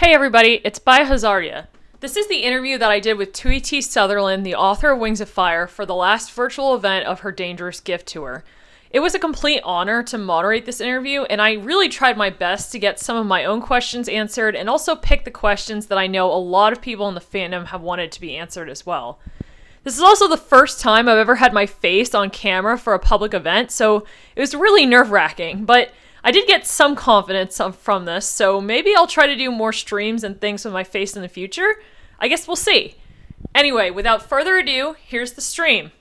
Hey everybody, it's Biohazardia. This is the interview that I did with T. Sutherland, the author of Wings of Fire, for the last virtual event of her Dangerous Gift tour. It was a complete honor to moderate this interview, and I really tried my best to get some of my own questions answered and also pick the questions that I know a lot of people in the fandom have wanted to be answered as well. This is also the first time I've ever had my face on camera for a public event, so it was really nerve-wracking, but I did get some confidence from this, so maybe I'll try to do more streams and things with my face in the future. I guess we'll see. Anyway, without further ado, here's the stream.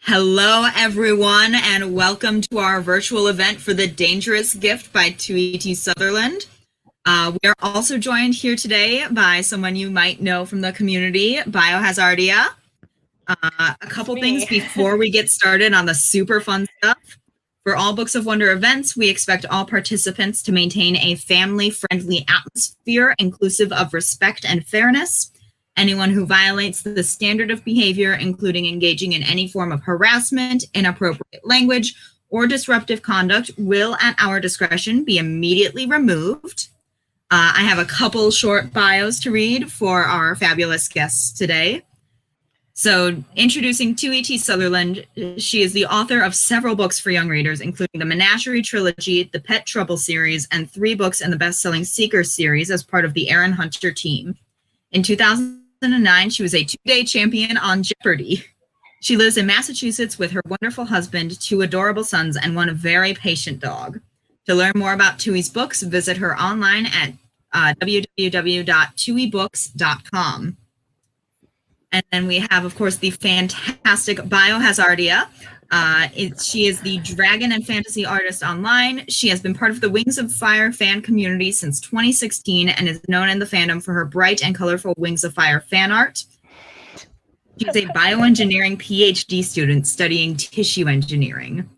Hello, everyone, and welcome to our virtual event for the Dangerous Gift by T. Sutherland. We are also joined here today by someone you might know from the community, Biohazardia. A couple things before we get started on the super fun stuff. For all Books of Wonder events, we expect all participants to maintain a family-friendly atmosphere inclusive of respect and fairness. Anyone who violates the standard of behavior, including engaging in any form of harassment, inappropriate language, or disruptive conduct, will, at our discretion, be immediately removed. I have a couple short bios to read for our fabulous guests today. So, introducing T. Sutherland, she is the author of several books for young readers, including the Menagerie Trilogy, the Pet Trouble series, and 3 books in the best-selling Seeker series as part of the Aaron Hunter team. In 2009, she was a 2-day champion on Jeopardy! She lives in Massachusetts with her wonderful husband, 2 adorable sons, and one very patient dog. To learn more about Tui's books, visit her online at www.tuibooks.com. And then we have, of course, the fantastic Biohazardia. She is the dragon and fantasy artist online. She has been part of the Wings of Fire fan community since 2016 and is known in the fandom for her bright and colorful Wings of Fire fan art. She's a bioengineering PhD student studying tissue engineering.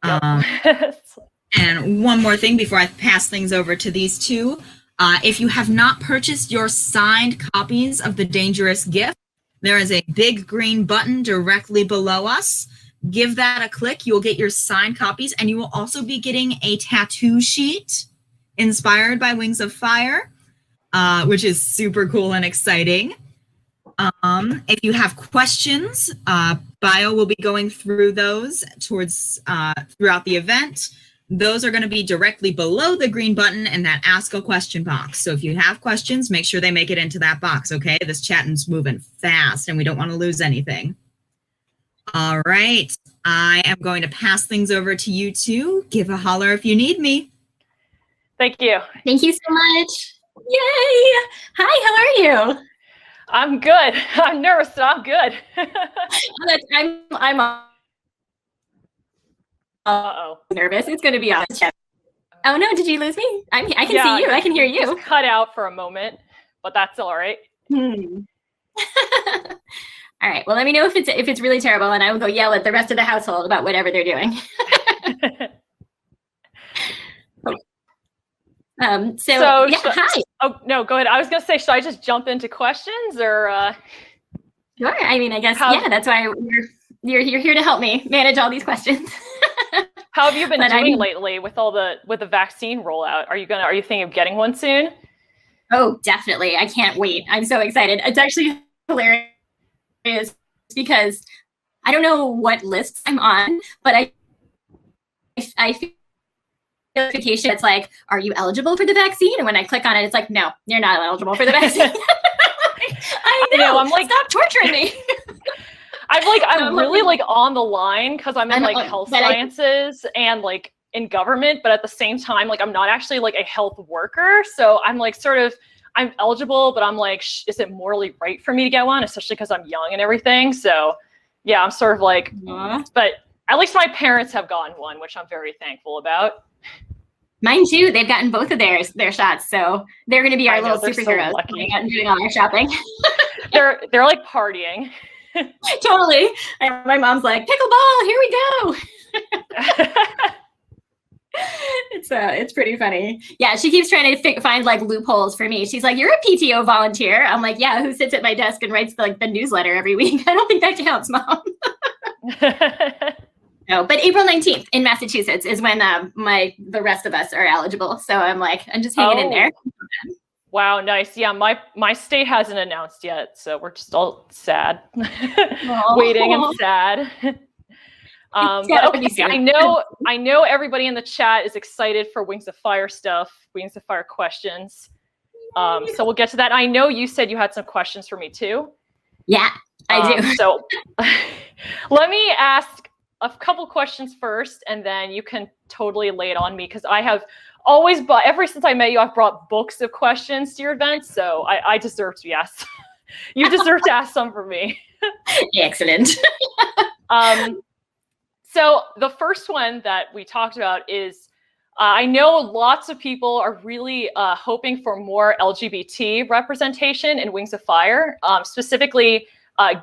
And one more thing before I pass things over to these two. If you have not purchased your signed copies of The Dangerous Gift, there is a big green button directly below us. Give that a click. You will get your signed copies, and you will also be getting a tattoo sheet inspired by Wings of Fire, which is super cool and exciting. If you have questions, Bio will be going through those throughout the event. Those are going to be directly below the green button in that Ask a Question box. So if you have questions, make sure they make it into that box, okay? This chatting's moving fast, and we don't want to lose anything. All right. I am going to pass things over to you two. Give a holler if you need me. Thank you. Thank you so much. Yay! Hi, how are you? I'm good. I'm nervous, but I'm good. I'm nervous. It's going to be on the chat. Oh no, did you lose me? I can see you. I can hear you. Just cut out for a moment, but that's all right. All right. Well, let me know if it's really terrible, and I will go yell at the rest of the household about whatever they're doing. Hi. Oh no, go ahead. I was gonna say, should I just jump into questions or? Sure. I mean, I guess that's why you're here to help me manage all these questions. How have you been doing lately with the vaccine rollout? Are you thinking of getting one soon? Oh, definitely. I can't wait. I'm so excited. It's actually hilarious because I don't know what lists I'm on, but I feel notification. It's like, are you eligible for the vaccine? And when I click on it, it's like, no, you're not eligible for the vaccine. I know. I'm like, stop torturing me. I'm really on the line because I'm in health sciences and in government, but at the same time, I'm not actually a health worker. So I'm I'm eligible, but I'm is it morally right for me to get one, especially because I'm young and everything? So yeah, I'm sort of but at least my parents have gotten one, which I'm very thankful about. Mine too. They've gotten both of their shots, so they're going to be our little superheroes going out and doing all our shopping. they're partying. Totally. And my mom's like, pickleball, here we go. It's pretty funny. Yeah, she keeps trying to find loopholes for me. She's like, you're a PTO volunteer. I'm like, yeah, who sits at my desk and writes the newsletter every week? I don't think that counts, Mom. No, but April 19th in Massachusetts is when the rest of us are eligible. So I'm just hanging in there. Wow, nice. Yeah, my state hasn't announced yet, so we're just all sad, waiting and sad. But okay, I know everybody in the chat is excited for Wings of Fire stuff, Wings of Fire questions. So we'll get to that. I know you said you had some questions for me too. Yeah, I do. So let me ask a couple questions first, and then you can totally lay it on me, because I have always ever since I met you, I've brought books of questions to your events, so I deserve to be asked. You deserve to ask some for me. Excellent. So the first one that we talked about is, I know lots of people are really hoping for more LGBT representation in Wings of Fire, specifically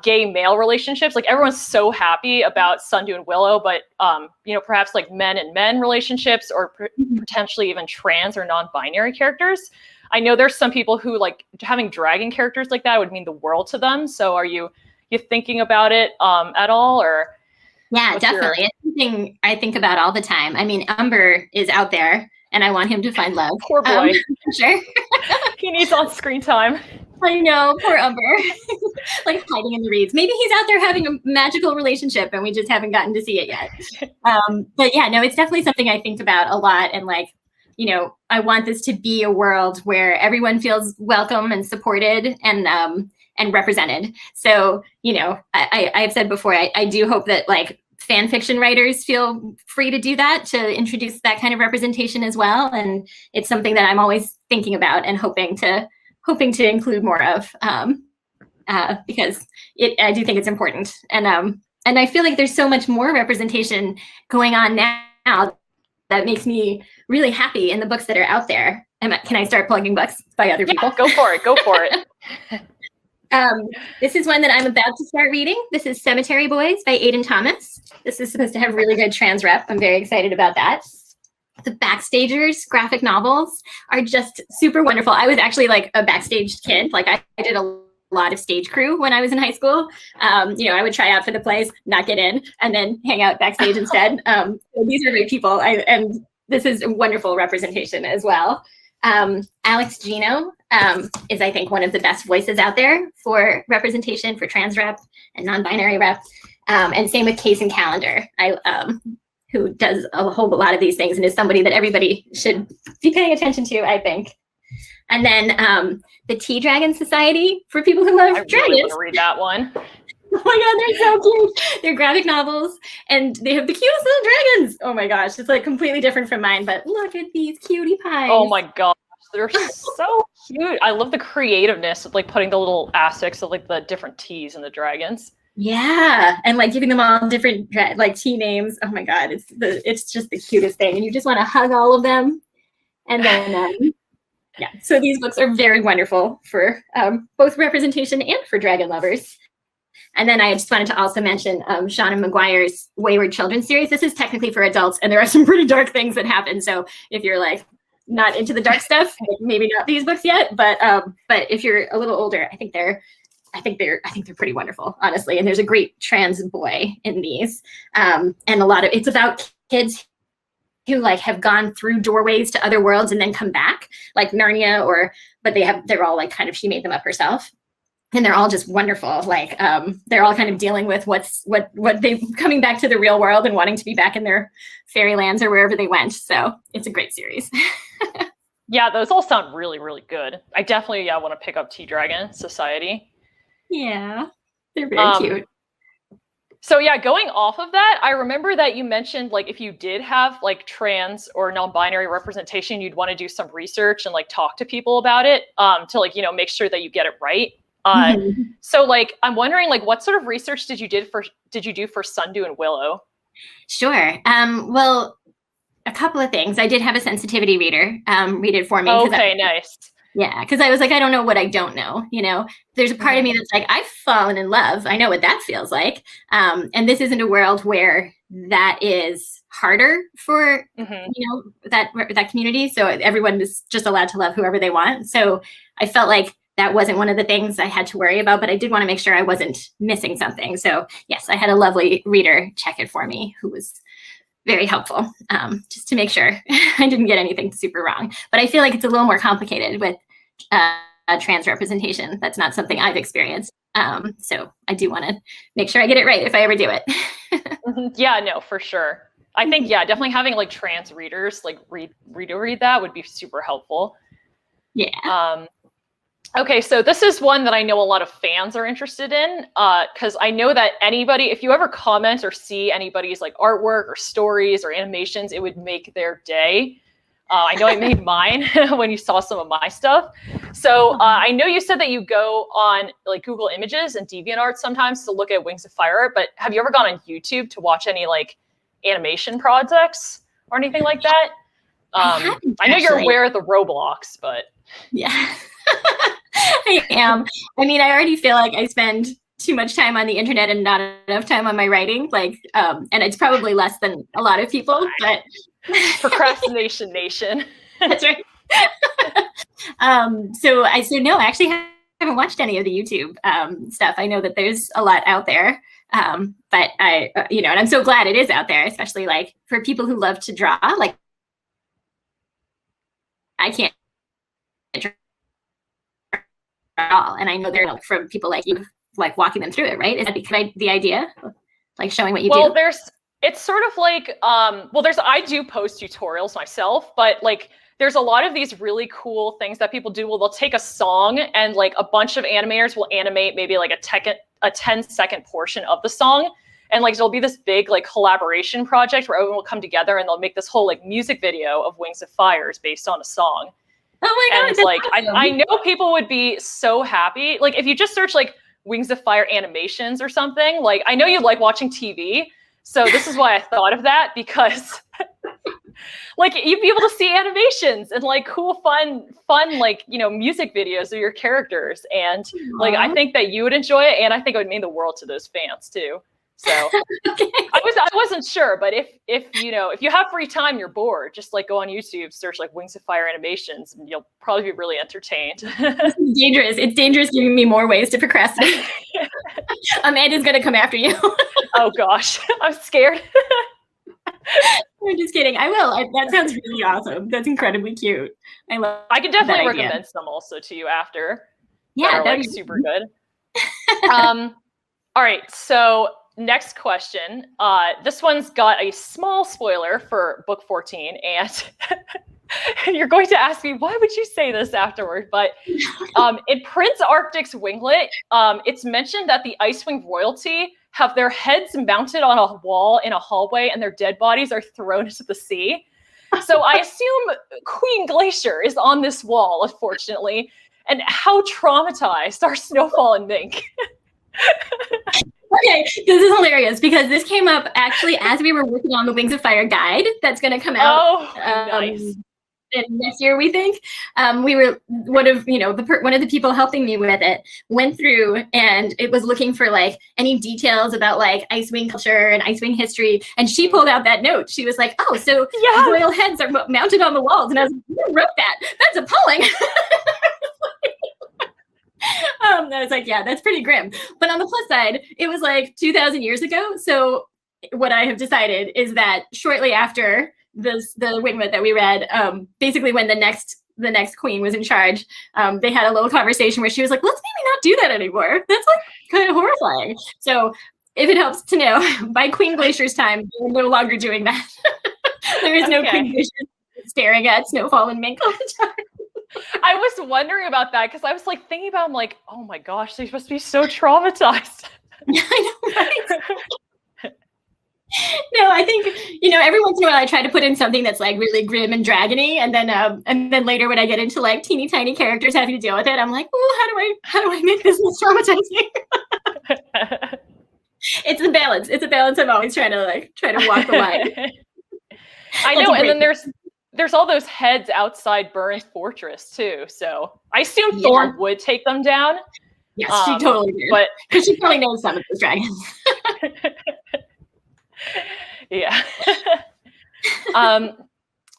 gay male relationships. Like, everyone's so happy about Sundew and Willow, but perhaps like men and men relationships, or potentially even trans or non-binary characters. I know there's some people who like having dragon characters like that would mean the world to them. So are you thinking about it at all, or? Yeah, definitely. It's something I think about all the time. I mean, Umber is out there, and I want him to find love. Poor boy. Sure. He needs on-screen time. I know, poor Umber. Like hiding in the reeds. Maybe he's out there having a magical relationship, and we just haven't gotten to see it yet. But yeah, no, it's definitely something I think about a lot. And like, I want this to be a world where everyone feels welcome and supported and represented. So, I've said before, I do hope that like fan fiction writers feel free to do that, to introduce that kind of representation as well. And it's something that I'm always thinking about and hoping to include more of, because I do think it's important. And I feel like there's so much more representation going on now that makes me really happy in the books that are out there. Can I start plugging books by other people? Go for it. This is one that I'm about to start reading. This is Cemetery Boys by Aiden Thomas. This is supposed to have really good trans rep. I'm very excited about that. The Backstagers graphic novels are just super wonderful. I was actually like a backstage kid. Like I did a lot of stage crew when I was in high school. I would try out for the plays, not get in, and then hang out backstage instead. So these are great people. And this is a wonderful representation as well. Alex Gino is, I think, one of the best voices out there for representation for trans rep and non-binary rep. And same with Case and Calendar, who does a whole lot of these things and is somebody that everybody should be paying attention to, I think. And then the Tea Dragon Society for people who love dragons. I really want to read that one. Oh my God, they're so cute. They're graphic novels, and they have the cutest little dragons. Oh my gosh, it's like completely different from mine, but look at these cutie pies. Oh my gosh, they're so cute. I love the creativeness of like putting the little aspects of like the different teas and the dragons. Yeah, and like giving them all different like tea names. Oh my God, it's just the cutest thing, and you just want to hug all of them. And then yeah, so these books are very wonderful for both representation and for dragon lovers. And then I just wanted to also mention Shauna McGuire's Wayward Children series. This is technically for adults, and there are some pretty dark things that happen. So if you're like not into the dark stuff, maybe not these books yet. But if you're a little older, I think they're pretty wonderful, honestly. And there's a great trans boy in these, and it's about kids who like have gone through doorways to other worlds and then come back, like Narnia, but they're all like kind of, she made them up herself. And they're all just wonderful. Like they're all kind of dealing with what they coming back to the real world and wanting to be back in their fairylands or wherever they went. So it's a great series. Yeah, those all sound really, really good. I definitely want to pick up Tea Dragon Society. Yeah, they're very cute. So yeah, going off of that, I remember that you mentioned like if you did have like trans or non-binary representation, you'd want to do some research and like talk to people about it to like, make sure that you get it right. So like, I'm wondering like what sort of research did you do for Sundew and Willow? Sure. Well, a couple of things. I did have a sensitivity reader read it for me. Okay, nice. Yeah, because I was like, I don't know what I don't know. There's a part of me that's like, I've fallen in love. I know what that feels like. And this isn't a world where that is harder for that community. So everyone is just allowed to love whoever they want. So I felt like that wasn't one of the things I had to worry about, but I did want to make sure I wasn't missing something. So yes, I had a lovely reader check it for me who was very helpful, just to make sure I didn't get anything super wrong. But I feel like it's a little more complicated with trans representation. That's not something I've experienced. So I do want to make sure I get it right if I ever do it. Yeah, no, for sure. I think, yeah, definitely having like trans readers like read that would be super helpful. Yeah. Okay, so this is one that I know a lot of fans are interested in, because I know that anybody, if you ever comment or see anybody's like artwork or stories or animations, it would make their day. I know it made mine when you saw some of my stuff. So I know you said that you go on like Google Images and DeviantArt sometimes to look at Wings of Fire art, but have you ever gone on YouTube to watch any like animation projects or anything like that? I know you're aware of the Roblox, but yeah. I am. I mean, I already feel like I spend too much time on the internet and not enough time on my writing. Like, and it's probably less than a lot of people, but procrastination nation. That's right. So no, I actually haven't watched any of the YouTube stuff. I know that there's a lot out there, but I, and I'm so glad it is out there, especially like for people who love to draw. Like, I can't draw at all, and I know they're like, from people like you, like walking them through it, right? Is that the idea, like showing what you do? Well, it's sort of like, I do post tutorials myself, but like there's a lot of these really cool things that people do. Well, they'll take a song and like a bunch of animators will animate maybe like a 10-second portion of the song. And like, there'll be this big like collaboration project where everyone will come together and they'll make this whole like music video of Wings of Fires based on a song. Oh my God. And like, awesome. I know people would be so happy. Like if you just search like Wings of Fire animations or something, like I know you like watching TV. So this is why I thought of that, because like you'd be able to see animations and like cool, fun, like, music videos of your characters. And like, I think that you would enjoy it. And I think it would mean the world to those fans too. So okay. I wasn't sure, but if you have free time, you're bored, just like go on YouTube, search like Wings of Fire animations, and you'll probably be really entertained. This is dangerous. It's dangerous giving me more ways to procrastinate. Amanda's gonna come after you. Oh gosh, I'm scared. I'm just kidding. I will. That sounds really awesome. That's incredibly cute. I can definitely recommend some also to you after. Yeah, that'd be super good. All right, so next question. This one's got a small spoiler for book 14, and you're going to ask me, why would you say this afterward? But in Prince Arctic's Winglet, it's mentioned that the Icewing royalty have their heads mounted on a wall in a hallway and their dead bodies are thrown into the sea. So I assume Queen Glacier is on this wall, unfortunately. And how traumatized are Snowfall and Mink? Okay, this is hilarious because this came up actually as we were working on the Wings of Fire guide that's going to come out. Oh, nice. Next year, we think. We were one of the people helping me with it went through and it was looking for like any details about like Icewing culture and Icewing history, and she pulled out that note. She was like, "Oh, so royal heads are mounted on the walls," and I was like, "Who wrote that? That's appalling." I was like, yeah, that's pretty grim. But on the plus side, it was like 2,000 years ago. So what I have decided is that shortly after the Winglet that we read, basically when the next queen was in charge, they had a little conversation where she was like, let's maybe not do that anymore. That's like kind of horrifying. So if it helps to know, by Queen Glacier's time, we're no longer doing that. There is no Queen Glacier staring at Snowfall and Mink all the time. I was wondering about that because I was like thinking about, I'm like, oh my gosh, they must be so traumatized. I know, right? No, I think, every once in a while I try to put in something that's like really grim and dragony, and then later when I get into like teeny tiny characters having to deal with it, I'm like, oh, how do I make this less traumatizing? It's a balance. It's a balance. I'm always trying to walk the line. I know, and then there's all those heads outside Burren's fortress too. So I assume Thorn would take them down. Yes, she totally did. But because she probably knows some of those dragons. Yeah.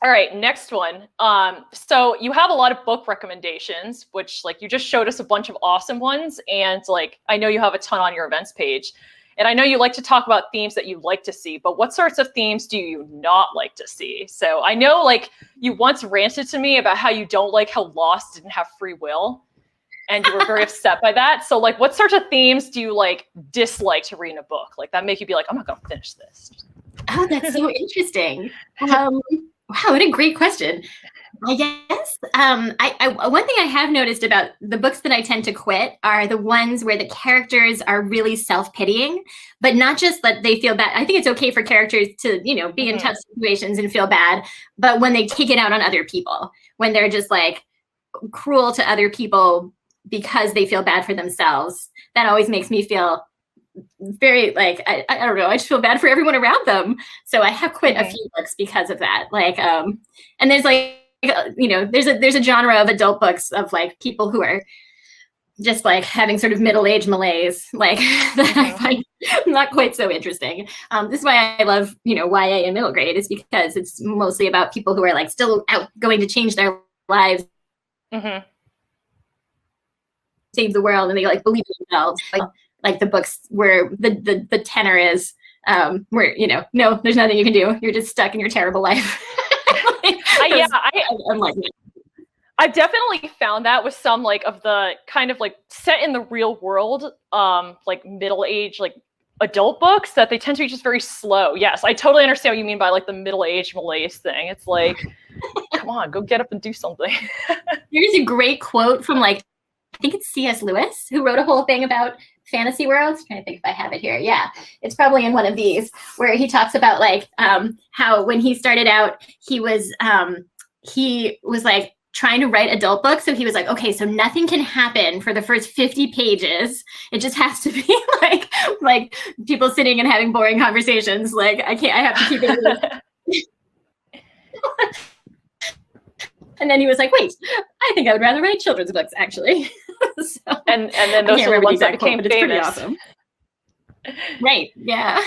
All right, next one. So you have a lot of book recommendations, which like you just showed us a bunch of awesome ones, and like I know you have a ton on your events page, and I know you like to talk about themes that you like to see, but what sorts of themes do you not like to see? So I know like you once ranted to me about how you don't like how Lost didn't have free will, and you were very upset by that. So like what sorts of themes do you like dislike to read in a book? Like that make you be like, I'm not gonna finish this. Oh, that's so interesting. Wow, what a great question. I guess one thing I have noticed about the books that I tend to quit are the ones where the characters are really self-pitying, but not just that they feel bad. I think it's okay for characters to, be in tough situations and feel bad, but when they take it out on other people, when they're just like cruel to other people because they feel bad for themselves, that always makes me feel very like I don't know, I just feel bad for everyone around them. So I have quit a few books because of that. Like and there's like there's a genre of adult books of like people who are just like having sort of middle-aged malaise, like that I find not quite so interesting. This is why I love YA and middle grade, is because it's mostly about people who are like still out going to change their lives, save the world, and they like believe in themselves. Like the books where the tenor is where no, there's nothing you can do, you're just stuck in your terrible life. I'm like I've definitely found that with some like of the kind of like set in the real world like middle-aged like adult books, that they tend to be just very slow. Yes, I totally understand what you mean by like the middle-aged malaise thing. It's like come on, go get up and do something. Here's a great quote from like I think it's C.S. Lewis, who wrote a whole thing about fantasy worlds. I'm trying to think if I have it here. Yeah, it's probably in one of these, where he talks about like how when he started out, he was like trying to write adult books. So he was like, okay, so nothing can happen for the first 50 pages. It just has to be like people sitting and having boring conversations. Like I have to keep it. And then he was like, wait, I think I would rather write children's books, actually. So, and then those are the ones that became quote, but famous. it's pretty awesome. Right, yeah.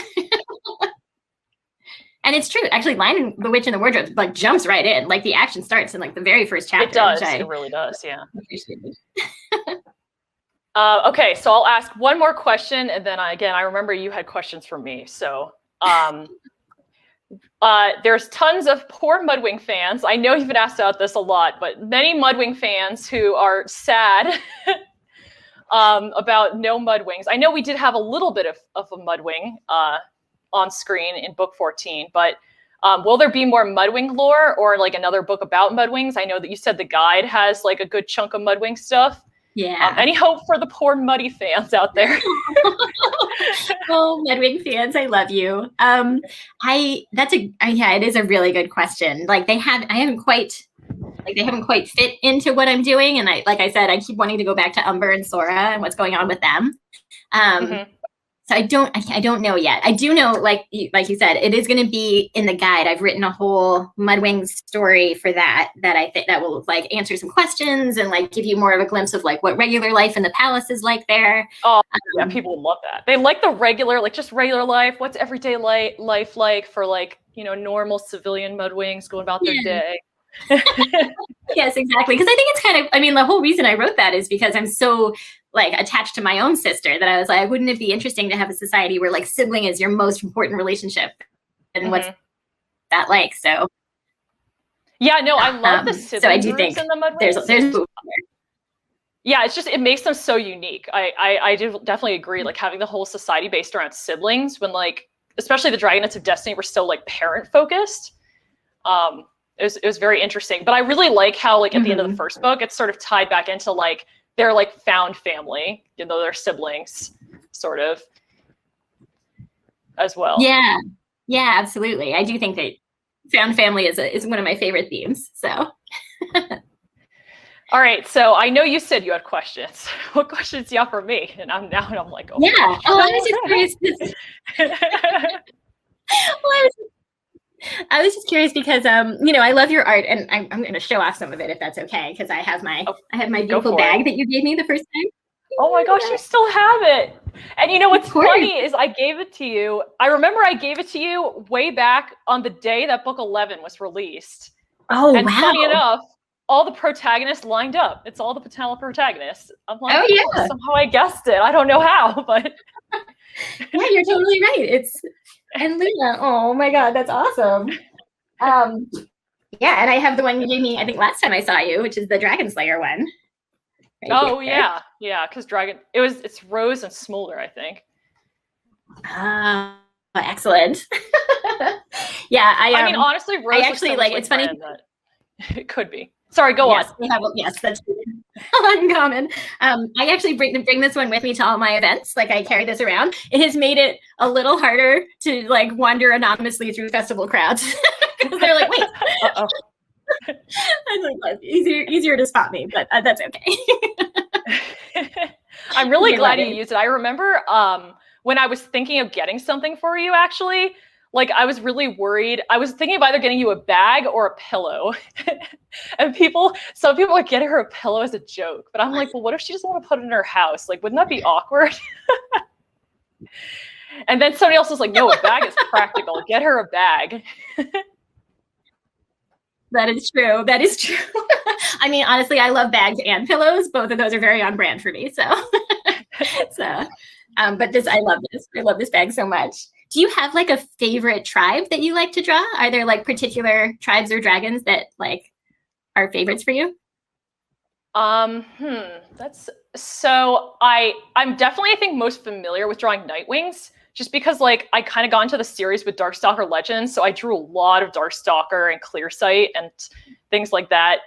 And it's true. Actually, Lion the Witch in the Wardrobe like jumps right in. Like the action starts in like the very first chapter. It does. It really does, yeah. Okay, so I'll ask one more question, and then I remember you had questions for me. So there's tons of poor Mudwing fans. I know you've been asked about this a lot, but many Mudwing fans who are sad about no Mudwings. I know we did have a little bit of a Mudwing on screen in book 14, but will there be more Mudwing lore or like another book about Mudwings? I know that you said the guide has like a good chunk of Mudwing stuff. Yeah. Any hope for the poor Muddy fans out there? Oh, Mudwing fans, I love you. It is a really good question. Like they haven't quite fit into what I'm doing, and like I said, I keep wanting to go back to Umber and Sora and what's going on with them. So I don't know yet. I do know, like you said, it is going to be in the guide. I've written a whole Mudwing story for that I think that will like answer some questions and like give you more of a glimpse of like what regular life in the palace is like there. Oh, yeah, people would love that. They like the regular, like just regular life. What's everyday life like for like, normal civilian Mudwings going about their day? Yes, exactly. Because I think it's kind of, the whole reason I wrote that is because I'm so like attached to my own sister that I was like, wouldn't it be interesting to have a society where like sibling is your most important relationship, and what's that like? So yeah, no, I love the sibling so I do think in the Mudwings. there's yeah, it's just, it makes them so unique. I do definitely agree, like having the whole society based around siblings when like, especially the Dragonets of Destiny were so like parent focused. It was very interesting, but I really like how like at the end of the first book, it's sort of tied back into like their like found family, they're siblings, sort of, as well. Yeah, absolutely. I do think that found family is one of my favorite themes. So, all right. So I know you said you had questions. What questions do you have for me? And I'm like, oh yeah. Oh, I was just curious. I was just curious because I love your art, and I'm going to show off some of it if that's okay, because I have my beautiful bag that you gave me the first time. Oh my gosh, you still have it. And what's funny is I gave it to you. I remember I gave it to you way back on the day that book 11 was released. Oh, And wow. funny enough, all the protagonists lined up. It's all the paternal protagonists. I'm like, Oh, yeah. somehow I guessed it. I don't know how, but Yeah, you're totally right. And Luna. Oh my God, that's awesome. Yeah, and I have the one you gave me, I think last time I saw you, which is the Dragon Slayer one. Oh yeah, because it's Rose and Smolder, I think. Excellent. Yeah, I mean, honestly, Rose. I actually like. It's funny. It could be. Sorry, go on. Yes, that's uncommon. I actually bring this one with me to all my events. Like, I carry this around. It has made it a little harder to like wander anonymously through festival crowds because they're like, wait. I like, easier to spot me, but that's okay. I'm really glad you used it. I remember when I was thinking of getting something for you, actually, like I was really worried. I was thinking of either getting you a bag or a pillow. And some people are getting her a pillow as a joke, but I'm like, well, what if she doesn't want to put it in her house? Like, wouldn't that be awkward? And then somebody else was like, no, a bag is practical. Get her a bag. That is true. That is true. I mean, honestly, I love bags and pillows. Both of those are very on brand for me. So, but I love this. I love this bag so much. Do you have like a favorite tribe that you like to draw? Are there like particular tribes or dragons that like are favorites for you? That's so I'm definitely, I think, most familiar with drawing Nightwings, just because like I kind of got into the series with Darkstalker Legends, so I drew a lot of Darkstalker and Clearsight and things like that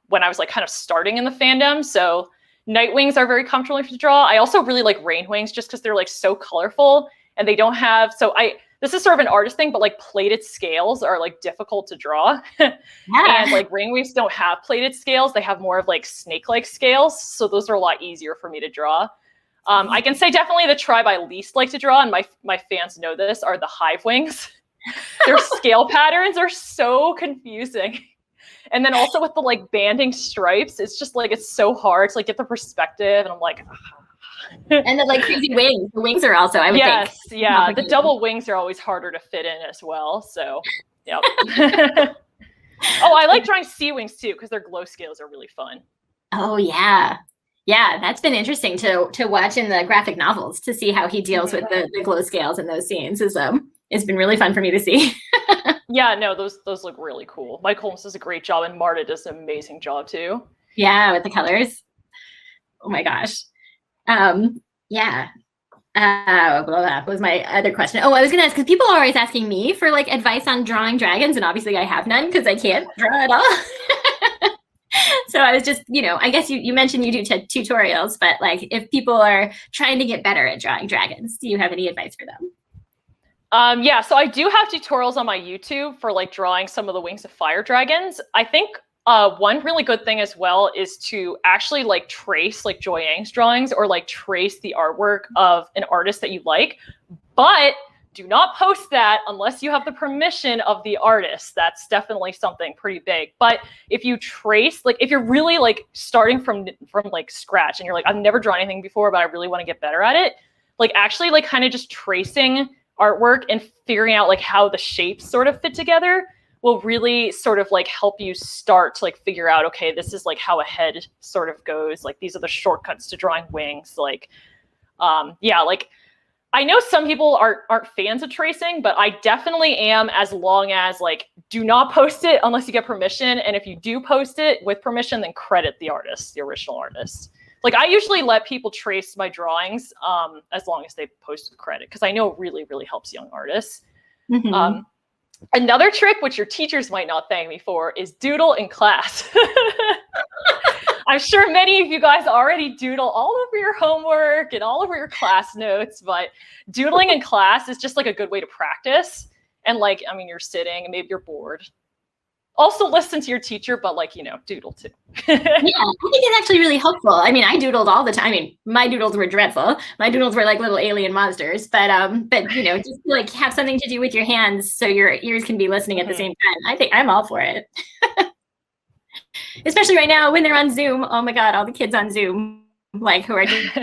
when I was like kind of starting in the fandom. So Nightwings are very comfortable to draw. I also really like Rainwings just because they're like so colorful and they don't have, this is sort of an artist thing, but like plated scales are like difficult to draw. Yeah. And like Rainwings don't have plated scales. They have more of like snake-like scales. So those are a lot easier for me to draw. I can say definitely the tribe I least like to draw, and my fans know this, are the Hive Wings. Their scale patterns are so confusing. And then also with the like banding stripes, it's just like, it's so hard to like get the perspective. And I'm like, and the like crazy wings. The wings are also, I would think. Yeah. The double wings are always harder to fit in as well. So, yeah. Oh, I like drawing sea wings too, because their glow scales are really fun. Oh yeah. Yeah, that's been interesting to watch in the graphic novels, to see how he deals with the glow scales in those scenes. It's been really fun for me to see. Yeah, no, those look really cool. Mike Holmes does a great job, and Marta does an amazing job too. Yeah, with the colors. Oh my gosh. Yeah. What was my other question? Oh, I was gonna ask, because people are always asking me for like advice on drawing dragons, and obviously I have none because I can't draw at all. So I was just, I guess you mentioned you do tutorials, but like if people are trying to get better at drawing dragons, do you have any advice for them? Yeah, so I do have tutorials on my YouTube for like drawing some of the Wings of Fire dragons. I think one really good thing as well is to actually like trace like Joy Yang's drawings, or like trace the artwork of an artist that you like, but do not post that unless you have the permission of the artist. That's definitely something pretty big. But if you trace, like if you're really like starting from like scratch and you're like, I've never drawn anything before, but I really want to get better at it, like actually like kind of just tracing artwork and figuring out like how the shapes sort of fit together will really sort of like help you start to like figure out, okay, this is like how a head sort of goes. Like these are the shortcuts to drawing wings. Like, yeah, like I know some people aren't fans of tracing, but I definitely am, as long as like, do not post it unless you get permission. And if you do post it with permission, then credit the artist, the original artist. Like I usually let people trace my drawings as long as they post with credit, because I know it really, really helps young artists. Mm-hmm. Another trick, which your teachers might not thank me for, is doodle in class. I'm sure many of you guys already doodle all over your homework and all over your class notes, but doodling in class is just like a good way to practice. And like, I mean, you're sitting and maybe you're bored. Also listen to your teacher, but like, doodle too. Yeah, I think it's actually really helpful. I mean, I doodled all the time. I mean, my doodles were dreadful. My doodles were like little alien monsters, but just to, like have something to do with your hands so your ears can be listening at the same time. I think I'm all for it. Especially right now when they're on Zoom. Oh my God, all the kids on Zoom, like who are just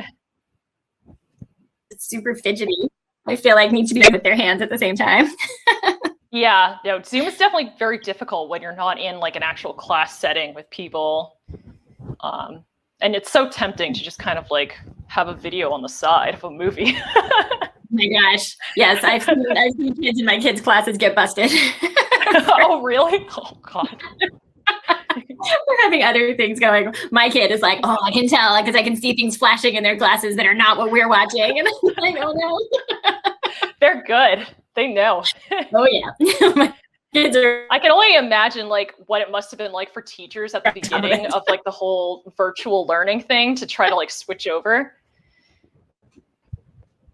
super fidgety, I feel like need to be with their hands at the same time. Yeah, no, Zoom is definitely very difficult when you're not in like an actual class setting with people. And it's so tempting to just kind of like have a video on the side of a movie. Oh my gosh. Yes, I've seen kids in my kids' classes get busted. Oh, really? Oh, God. We're having other things going. My kid is like, oh, I can tell because I can see things flashing in their glasses that are not what we're watching. And I'm like, oh no. They're good. They know. Oh yeah. My kids are. I can only imagine like what it must have been like for teachers at the beginning of like the whole virtual learning thing to try to like switch over.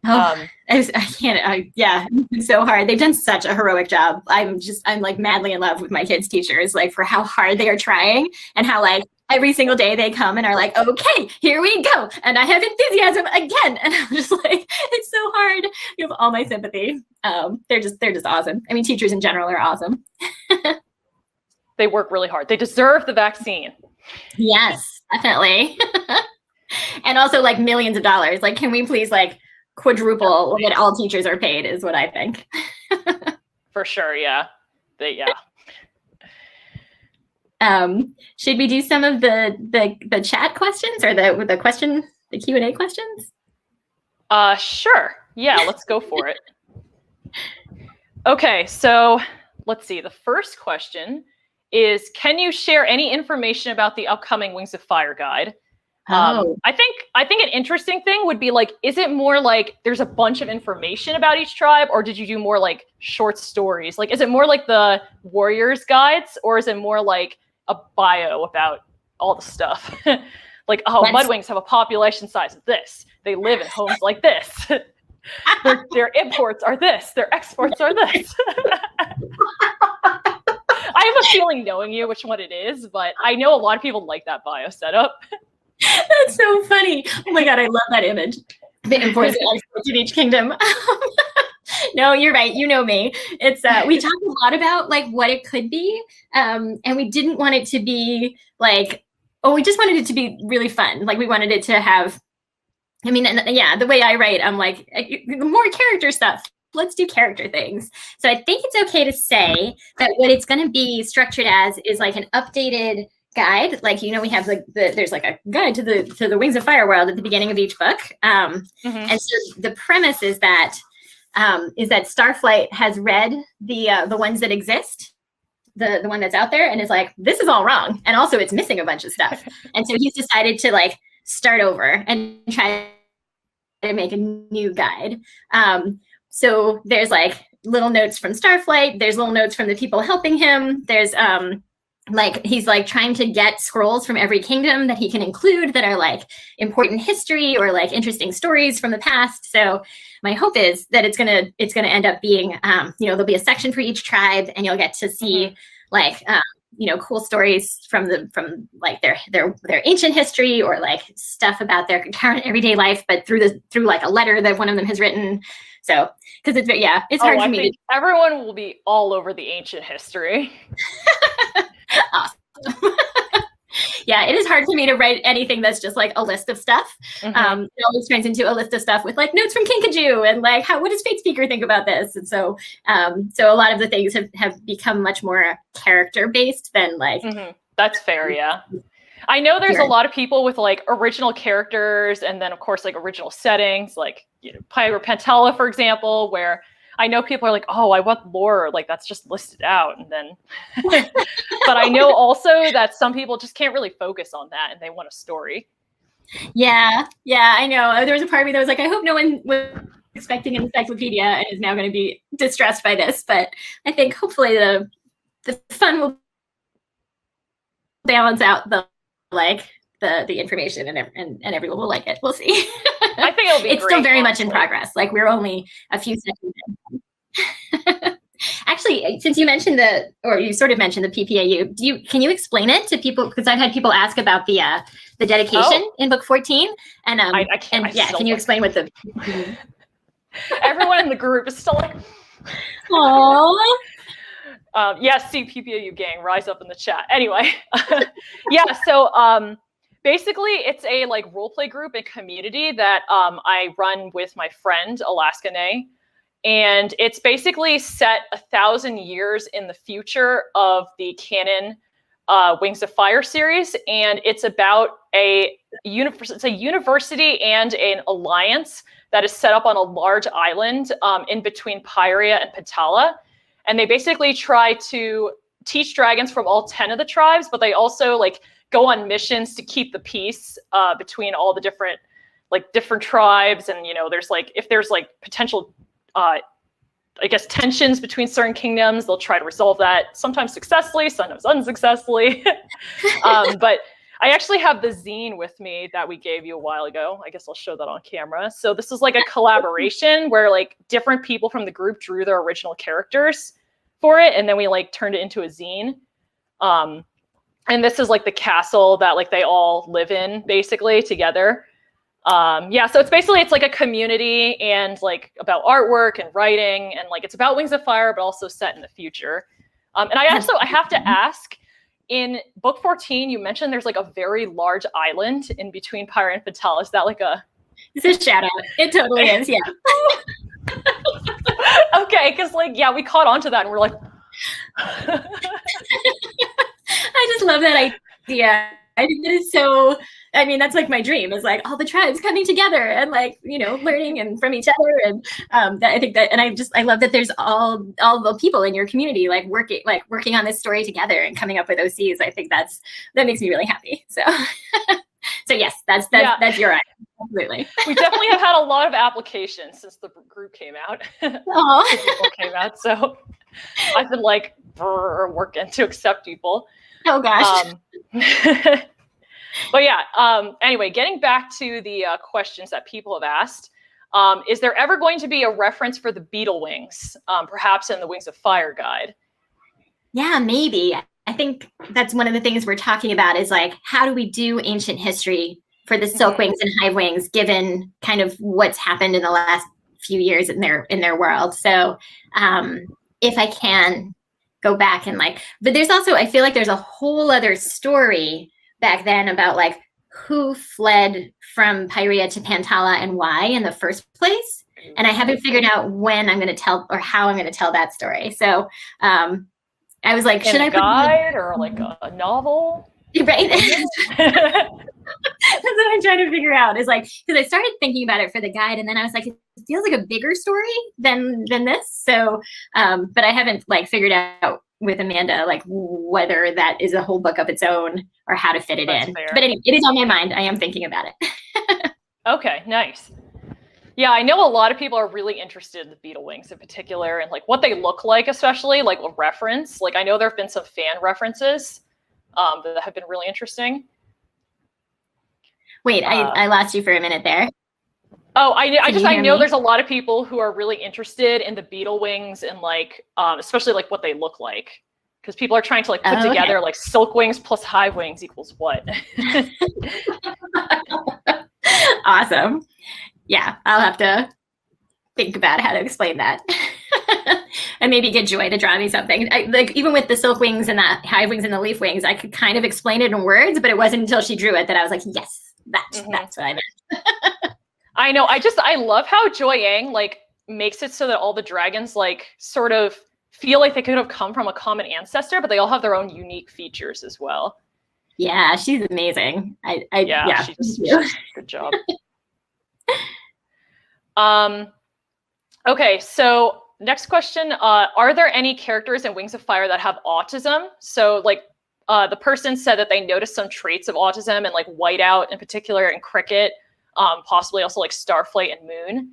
Oh, I can't. Yeah, it's so hard. They've done such a heroic job. I'm like madly in love with my kids' teachers, like for how hard they are trying and how like every single day they come and are like, okay, here we go. And I have enthusiasm again. And I'm just like, it's so hard. You have all my sympathy. They're just awesome. I mean, teachers in general are awesome. They work really hard. They deserve the vaccine. Yes, definitely. And also like millions of dollars. Like, can we please like quadruple what all teachers are paid is what I think. For sure, yeah. Should we do some of the chat questions or the Q&A questions? Sure. Yeah, let's go for it. Okay, so let's see. The first question is, can you share any information about the upcoming Wings of Fire guide? I think an interesting thing would be like, is it more like there's a bunch of information about each tribe, or did you do more like short stories? Like, is it more like the warriors guides, or is it more like a bio about all the stuff? Like, oh, Mudwings have a population size of this. They live in homes like this. Their imports are this. Their exports are this. I have a feeling knowing you which one it is, but I know a lot of people like that bio setup. That's so funny. Oh my God, I love that image. The imports and exports of each kingdom. No, you're right. You know me. It's we talked a lot about like what it could be, and we didn't want it to be like, oh, we just wanted it to be really fun. Like we wanted it to have. I mean, yeah, the way I write, I'm like, more character stuff. Let's do character things. So I think it's okay to say that what it's going to be structured as is like an updated guide. Like, you know, we have there's like a guide to the Wings of Fire world at the beginning of each book. And so the premise is that Starflight has read the ones that exist, the one that's out there, and is like, this is all wrong. And also it's missing a bunch of stuff. And so he's decided to like start over and try to make a new guide. So there's like little notes from Starflight. There's little notes from the people helping him. There's like he's like trying to get scrolls from every kingdom that he can include that are like important history or like interesting stories from the past. So my hope is that it's gonna end up being you know, there'll be a section for each tribe, and you'll get to see like you know, cool stories from like their ancient history, or like stuff about their current everyday life, but through like a letter that one of them has written. So because it's hard for me to. Everyone will be all over the ancient history. Awesome. Yeah, it is hard for me to write anything that's just like a list of stuff. It always turns into a list of stuff with like notes from Kinkajou and like what does Fate Speaker think about this? And so so a lot of the things have become much more character based than like. That's fair, yeah. I know there's a lot of people with like original characters, and then of course like original settings, like, you know, Pyro Pantella, for example, where I know people are like, oh, I want lore, like that's just listed out. And then, but I know also that some people just can't really focus on that and they want a story. Yeah, I know. There was a part of me that was like, I hope no one was expecting an encyclopedia and is now going to be distressed by this. But I think hopefully the fun will balance out the information, and everyone will like it. We'll see. I think it'll be it's great, still very much in progress. Like we're only a few seconds in. Actually, since you mentioned you sort of mentioned the PPAU, can you explain it to people? Because I've had people ask about the dedication in book 14, and I can't. And can you explain what the everyone in the group is still like, aww. Yes, see PPAU gang, rise up in the chat. Anyway, yeah. So basically, it's a like role play group and community that I run with my friend Alaska Nay, And it's basically set 1,000 years in the future of the canon Wings of Fire series, and it's about a university and an alliance that is set up on a large island in between Pyria and Patala, and they basically try to teach dragons from all 10 of the tribes, but they also like go on missions to keep the peace between all the different tribes, and there's if there's potential I guess tensions between certain kingdoms, they'll try to resolve that, sometimes successfully, sometimes unsuccessfully. But I actually have the zine with me that we gave you a while ago. I guess I'll show that on camera. So this is like a collaboration where different people from the group drew their original characters for it, and then we turned it into a zine. And this is the castle that they all live in basically together. Yeah, so it's like a community and about artwork and writing, and it's about Wings of Fire, but also set in the future. And I have to ask, in book 14, you mentioned there's a very large island in between Pyre and Fatal. Is that It's a shout out. It totally is, yeah. Okay, because yeah, we caught on to that and we're like, I just love that idea. I think that is so, I mean, that's my dream, is all the tribes coming together and learning and from each other. And I think that, and I love that there's all the people in your community working on this story together and coming up with OCs. I think that makes me really happy. So, so yes, that's your idea. Absolutely. We definitely have had a lot of applications since the group came out. People came out, so I've been working to accept people. Oh gosh. But yeah, anyway, getting back to the questions that people have asked, is there ever going to be a reference for the Beetle wings, perhaps in the Wings of Fire guide? Yeah, maybe. I think that's one of the things we're talking about is how do we do ancient history for the silk wings and hive wings, given kind of what's happened in the last few years in their world. So if I can go back and but there's also, I feel there's a whole other story back then about who fled from Pyria to Pantala and why in the first place. And I haven't figured out when I'm going to tell or how I'm going to tell that story. So I was should I put guide or a novel? Right. That's what I'm trying to figure out is because I started thinking about it for the guide, and then I was it feels like a bigger story than this. So, but I haven't figured out with Amanda whether that is a whole book of its own or how to fit it in. Fair. But anyway, it is on my mind. I am thinking about it. Okay, nice. Yeah, I know a lot of people are really interested in the Beetle wings in particular, and what they look like, especially a reference. I know there have been some fan references that have been really interesting. Wait, I lost you for a minute there. Oh, I know there's a lot of people who are really interested in the Beetle wings and especially what they look like, because people are trying to put together silk wings plus hive wings equals what. Awesome. Yeah, I'll have to think about how to explain that. And maybe get Joy to draw me something. Even with the silk wings and the hive wings and the leaf wings, I could kind of explain it in words, but it wasn't until she drew it that I was yes, that's what I meant. I know. I love how Joy Yang makes it so that all the dragons sort of feel like they could have come from a common ancestor, but they all have their own unique features as well. Yeah, she's amazing. She's good job. Okay, so next question, are there any characters in Wings of Fire that have autism? So the person said that they noticed some traits of autism and Whiteout in particular and Cricket, possibly also Starflight and Moon.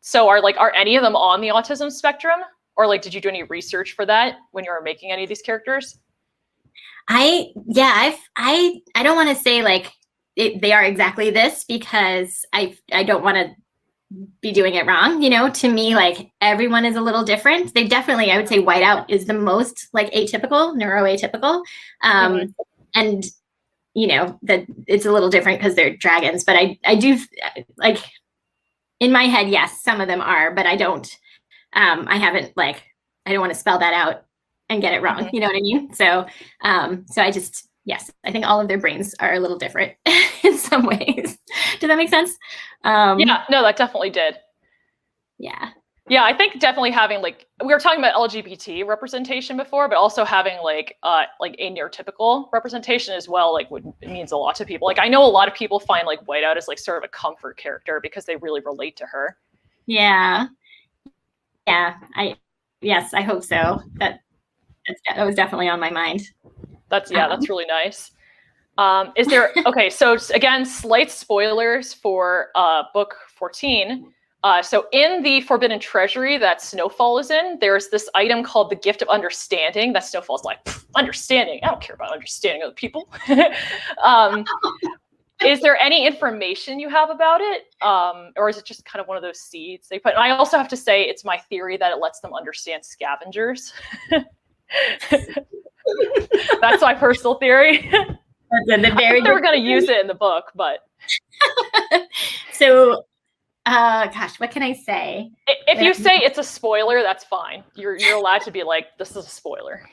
So are any of them on the autism spectrum, or did you do any research for that when you were making any of these characters? I don't want to say they are exactly this, because I don't want to be doing it wrong. To me, everyone is a little different. They definitely, I would say Whiteout is the most atypical, neuroatypical. And that it's a little different because they're dragons, but I do in my head, yes, some of them are, but I don't, I haven't I don't want to spell that out and get it wrong. You know what I mean? So, so I just, yes, I think all of their brains are a little different in some ways. Does that make sense? Yeah, no, that definitely did. Yeah. Yeah, I think definitely having like, we were talking about LGBT representation before, but also having like a neurotypical representation as well, like it means a lot to people. Like I know a lot of people find like Whiteout as like sort of a comfort character because they really relate to her. Yeah. Yeah. Yes, I hope so. That was definitely on my mind. That's really nice. Is there, okay, so again, slight spoilers for book 14. So in the Forbidden Treasury that Snowfall is in, there's this item called the Gift of Understanding that Snowfall's like, understanding? I don't care about understanding other people. Is there any information you have about it? Or is it just kind of one of those seeds they put? And I also have to say, it's my theory that it lets them understand scavengers. That's my personal theory. They were going to use it in the book, but. So, gosh, what can I say? If you say it's a spoiler, that's fine. You're allowed to be like, this is a spoiler.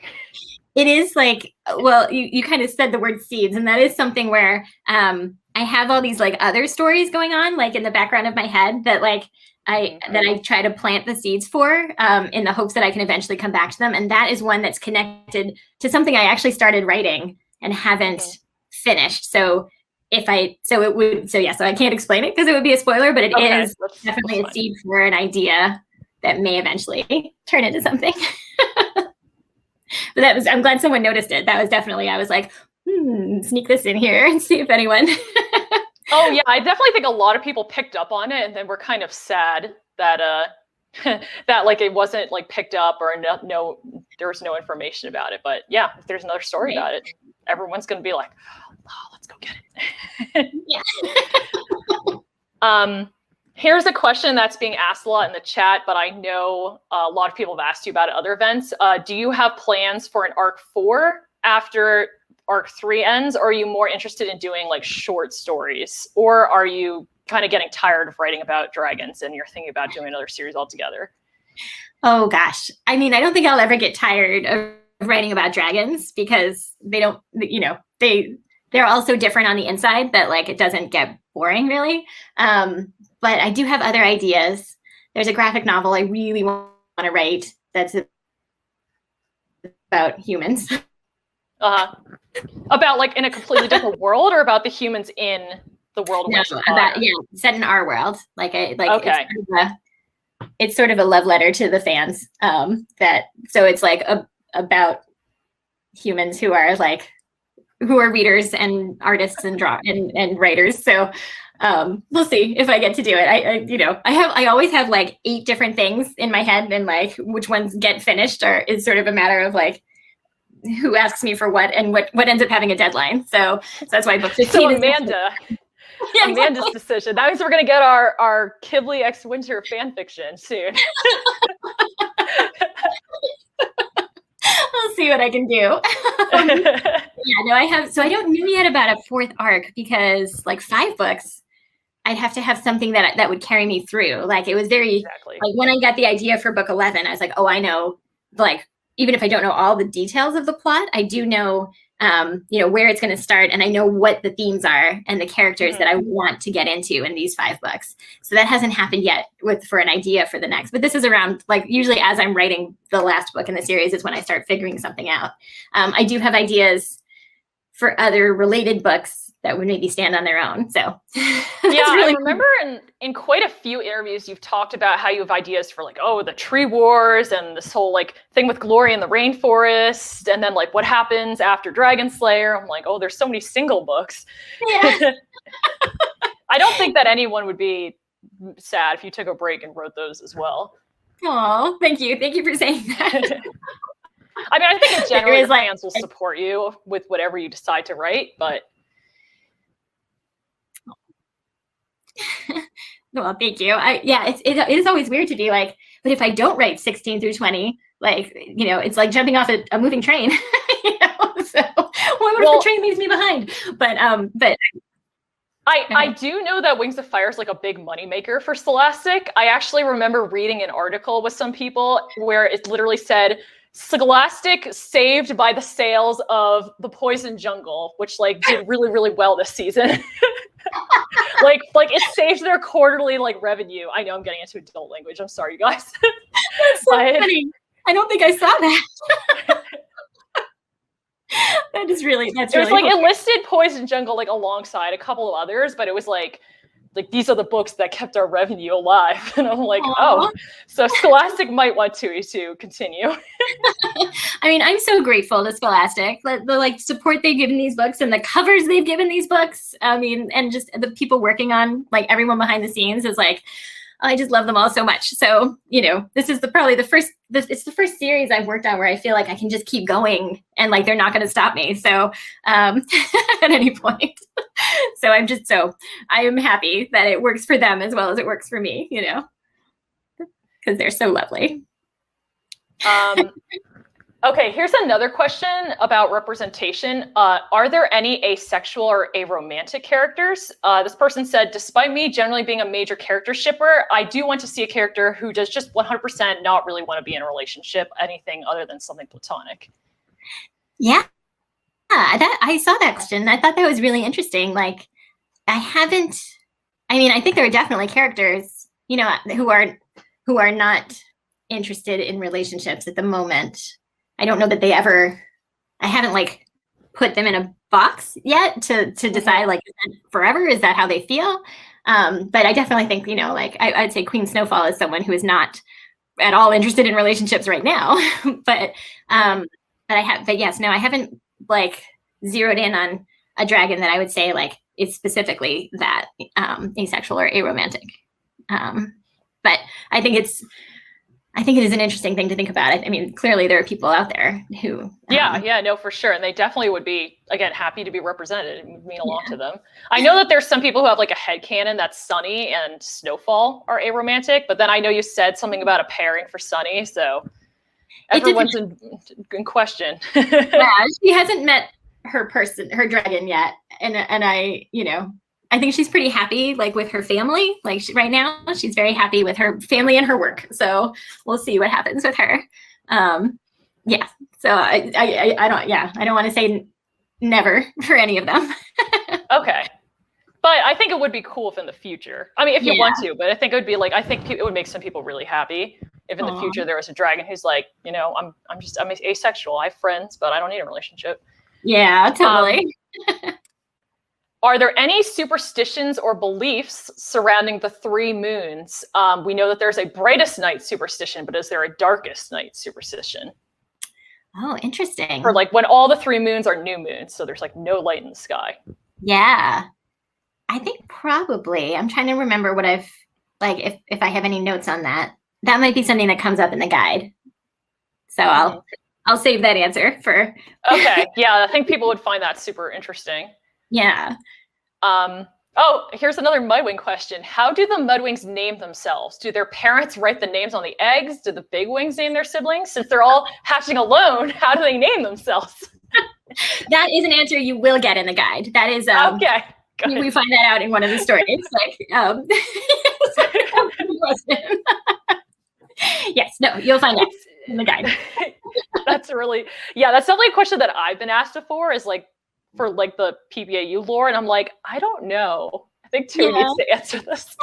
It is like, well, you kind of said the word seeds, and that is something where I have all these like other stories going on, like in the background of my head that like I try to plant the seeds for in the hopes that I can eventually come back to them. And that is one that's connected to something I actually started writing and haven't finished. So I can't explain it because it would be a spoiler, but it is definitely a seed for an idea that may eventually turn into something. But I'm glad someone noticed it. That was definitely, I was like, sneak this in here and see if anyone. Oh yeah, I definitely think a lot of people picked up on it, and then we're kind of sad that that like it wasn't like picked up or no there was no information about it. But yeah, if there's another story about it, everyone's gonna be like, oh, let's go get it. Yeah. Here's a question that's being asked a lot in the chat, but I know a lot of people have asked you about it at other events. Do you have plans for an arc 4 after arc 3 ends, or are you more interested in doing like short stories, or are you kind of getting tired of writing about dragons and you're thinking about doing another series altogether? Oh gosh, I mean, I don't think I'll ever get tired of writing about dragons because they don't, they're also different on the inside that like it doesn't get boring really. But I do have other ideas. There's a graphic novel I really want to write that's about humans. About like in a completely different world, or about the humans in the world? No, set in our world. It's sort of a love letter to the fans. So it's like about humans who are readers and artists and and writers. So we'll see if I get to do it. I always have like 8 different things in my head, and like which ones get finished is sort of a matter of like who asks me for what and what ends up having a deadline. So that's why book 15 so is Amanda's decision. That means we're gonna get our Ghibli X Winter fan fiction soon. I'll see what I can do. I don't know yet about a 4th arc because like 5 books, I'd have to have something that would carry me through. Like it was very like when I got the idea for book 11, I was like, oh, I know, like even if I don't know all the details of the plot, I do know where it's going to start, and I know what the themes are and the characters that I want to get into in these 5 books. So that hasn't happened yet for an idea for the next, but this is around like usually as I'm writing the last book in the series is when I start figuring something out. I do have ideas for other related books that would maybe stand on their own. So I remember in quite a few interviews you've talked about how you have ideas for like, oh, the tree wars and this whole like thing with Glory in the rainforest, and then like what happens after Dragon Slayer. I'm like, oh, there's so many single books. Yeah. I don't think that anyone would be sad if you took a break and wrote those as well. Oh, thank you. Thank you for saying that. I mean, I think in general, fans will support you with whatever you decide to write, but. Well, thank you. It is always weird to be like, but if I don't write 16 through 20, like, it's like jumping off a moving train, so what if the train leaves me behind? But I do know that Wings of Fire is like a big moneymaker for Scholastic. I actually remember reading an article with some people where it literally said, Scholastic saved by the sales of The Poison Jungle, which like did really, really well this season. like it saves their quarterly like revenue. I know I'm getting into adult language. I'm sorry, you guys. That's so funny. I don't think I saw that. That's really it was like it listed Poison Jungle like alongside a couple of others, but it was like these are the books that kept our revenue alive. And I'm like, oh, so Scholastic might want to continue. I mean, I'm so grateful to Scholastic, the like support they've given these books and the covers they've given these books. I mean, and just the people working on, like, everyone behind the scenes is like, I just love them all so much. So, you know, this is probably the first series I've worked on where I feel like I can just keep going and like they're not going to stop me. So at any point. So I am happy that it works for them as well as it works for me, you know, because they're so lovely. Okay, here's another question about representation. Are there any asexual or aromantic characters? This person said, despite me generally being a major character shipper, I do want to see a character who does just 100% not really want to be in a relationship, anything other than something platonic. Yeah, I saw that question. I thought that was really interesting. Like, I think there are definitely characters, you know, who are not interested in relationships at the moment. I don't know that I haven't like put them in a box yet to decide like, is that forever? Is that how they feel? But I definitely think, you know, like I'd say Queen Snowfall is someone who is not at all interested in relationships right now. But yes, no, I haven't like zeroed in on a dragon that I would say like is specifically that asexual or aromantic. But I think it is an interesting thing to think about. I mean, clearly there are people out there who... Yeah, no, for sure. And they definitely would be, again, happy to be represented. It would mean a lot to them. I know that there's some people who have like a headcanon that Sunny and Snowfall are aromantic, but then I know you said something about a pairing for Sunny, so everyone's in question. Yeah, she hasn't met her dragon yet. And I, you know, I think she's pretty happy, like with her family. Like right now, she's very happy with her family and her work. So we'll see what happens with her. Yeah. So I don't want to say never for any of them. Okay. But I think it would be cool if in the future, I mean, if you want to, but I think it would be like, I think it would make some people really happy if in the future there was a dragon who's like, you know, I'm asexual. I have friends, but I don't need a relationship. Yeah, totally. Are there any superstitions or beliefs surrounding the 3 moons? We know that there's a brightest night superstition, but is there a darkest night superstition? Oh, interesting. For like when all the 3 moons are new moons, so there's like no light in the sky. Yeah, I think probably. I'm trying to remember what I've, like, if I have any notes on that. That might be something that comes up in the guide. So I'll save that answer for. Okay, yeah, I think people would find that super interesting. Yeah. Oh, here's another Mudwing question. How do the Mudwings name themselves? Do their parents write the names on the eggs? Do the big wings name their siblings? Since they're all hatching alone, how do they name themselves? That is an answer you will get in the guide. That is okay. We find that out in one of the stories. Yes, no, you'll find out in the guide. That's definitely a question that I've been asked before, is like, for like the PBAU lore, and I'm like, I don't know. I think Tui needs to answer this.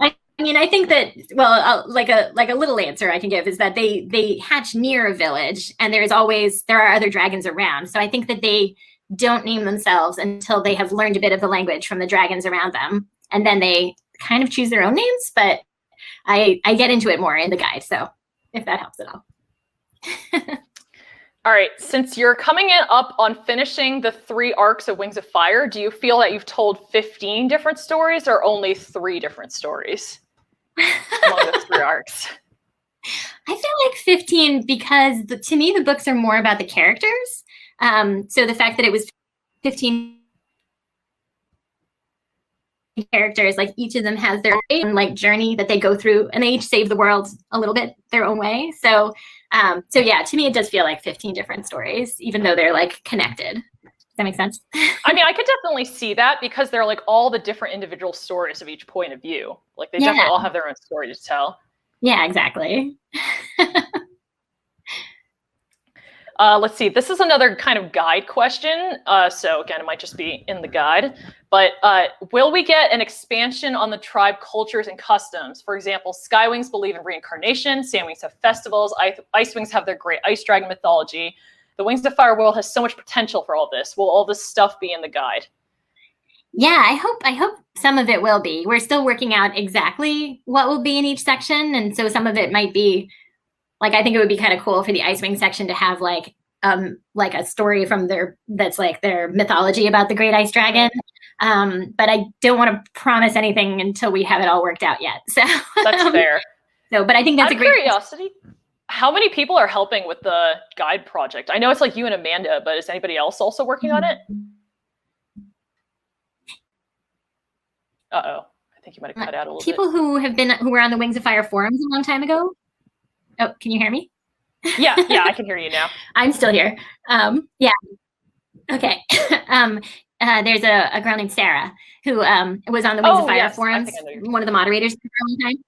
I mean, I think that, well, like a little answer I can give is that they hatch near a village, and there are other dragons around. So I think that they don't name themselves until they have learned a bit of the language from the dragons around them, and then they kind of choose their own names. But I get into it more in the guide, so if that helps at all. All right, since you're coming up on finishing the 3 arcs of Wings of Fire, do you feel that you've told 15 different stories or only 3 different stories among the 3 arcs? I feel like 15 because to me, the books are more about the characters. So the fact that it was 15 characters, like each of them has their own like journey that they go through, and they each save the world a little bit their own way. So yeah, to me, it does feel like 15 different stories, even though they're like connected. Does that make sense? I mean, I could definitely see that because they're like all the different individual stories of each point of view. Like they definitely all have their own story to tell. Yeah, exactly. Let's see. This is another kind of guide question. So again, it might just be in the guide. But will we get an expansion on the tribe cultures and customs? For example, Skywings believe in reincarnation. Sandwings have festivals. Icewings have their great ice dragon mythology. The Wings of Fire world has so much potential for all this. Will all this stuff be in the guide? Yeah, I hope some of it will be. We're still working out exactly what will be in each section, and so some of it might be like, I think it would be kind of cool for the Icewing section to have like a story from their mythology about the Great Ice Dragon. But I don't want to promise anything until we have it all worked out yet. So that's fair. So, but I think that's out of curiosity. How many people are helping with the guide project? I know it's like you and Amanda, but is anybody else also working on it? Uh-oh. I think you might have cut out a little people bit. who were on the Wings of Fire forums a long time ago. Oh, can you hear me? Yeah, I can hear you now. I'm still here. Yeah. Okay. There's a girl named Sarah who was on the Wings of Fire forums, one of the moderators for a long time.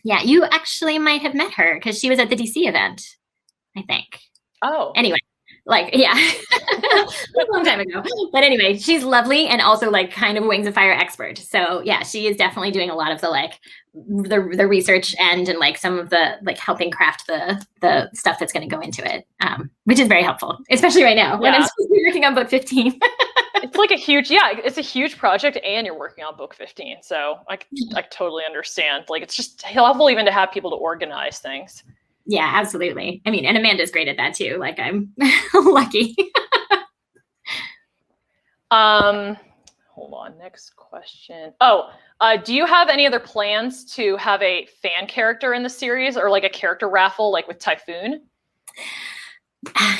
Yeah, you actually might have met her because she was at the DC event, I think. Oh. Anyway, like, yeah, a long time ago. But anyway, she's lovely and also like kind of a Wings of Fire expert. So yeah, she is definitely doing a lot of the like the research and like some of the like helping craft the stuff that's going to go into it, which is very helpful, especially right now when I'm supposed to be working on book 15. It's like it's a huge project and you're working on book 15. So I totally understand. Like, it's just helpful even to have people to organize things. Yeah, absolutely. I mean, and Amanda's great at that too. Like, I'm lucky. Hold on. Next question. Oh, do you have any other plans to have a fan character in the series or like a character raffle, like with Typhoon?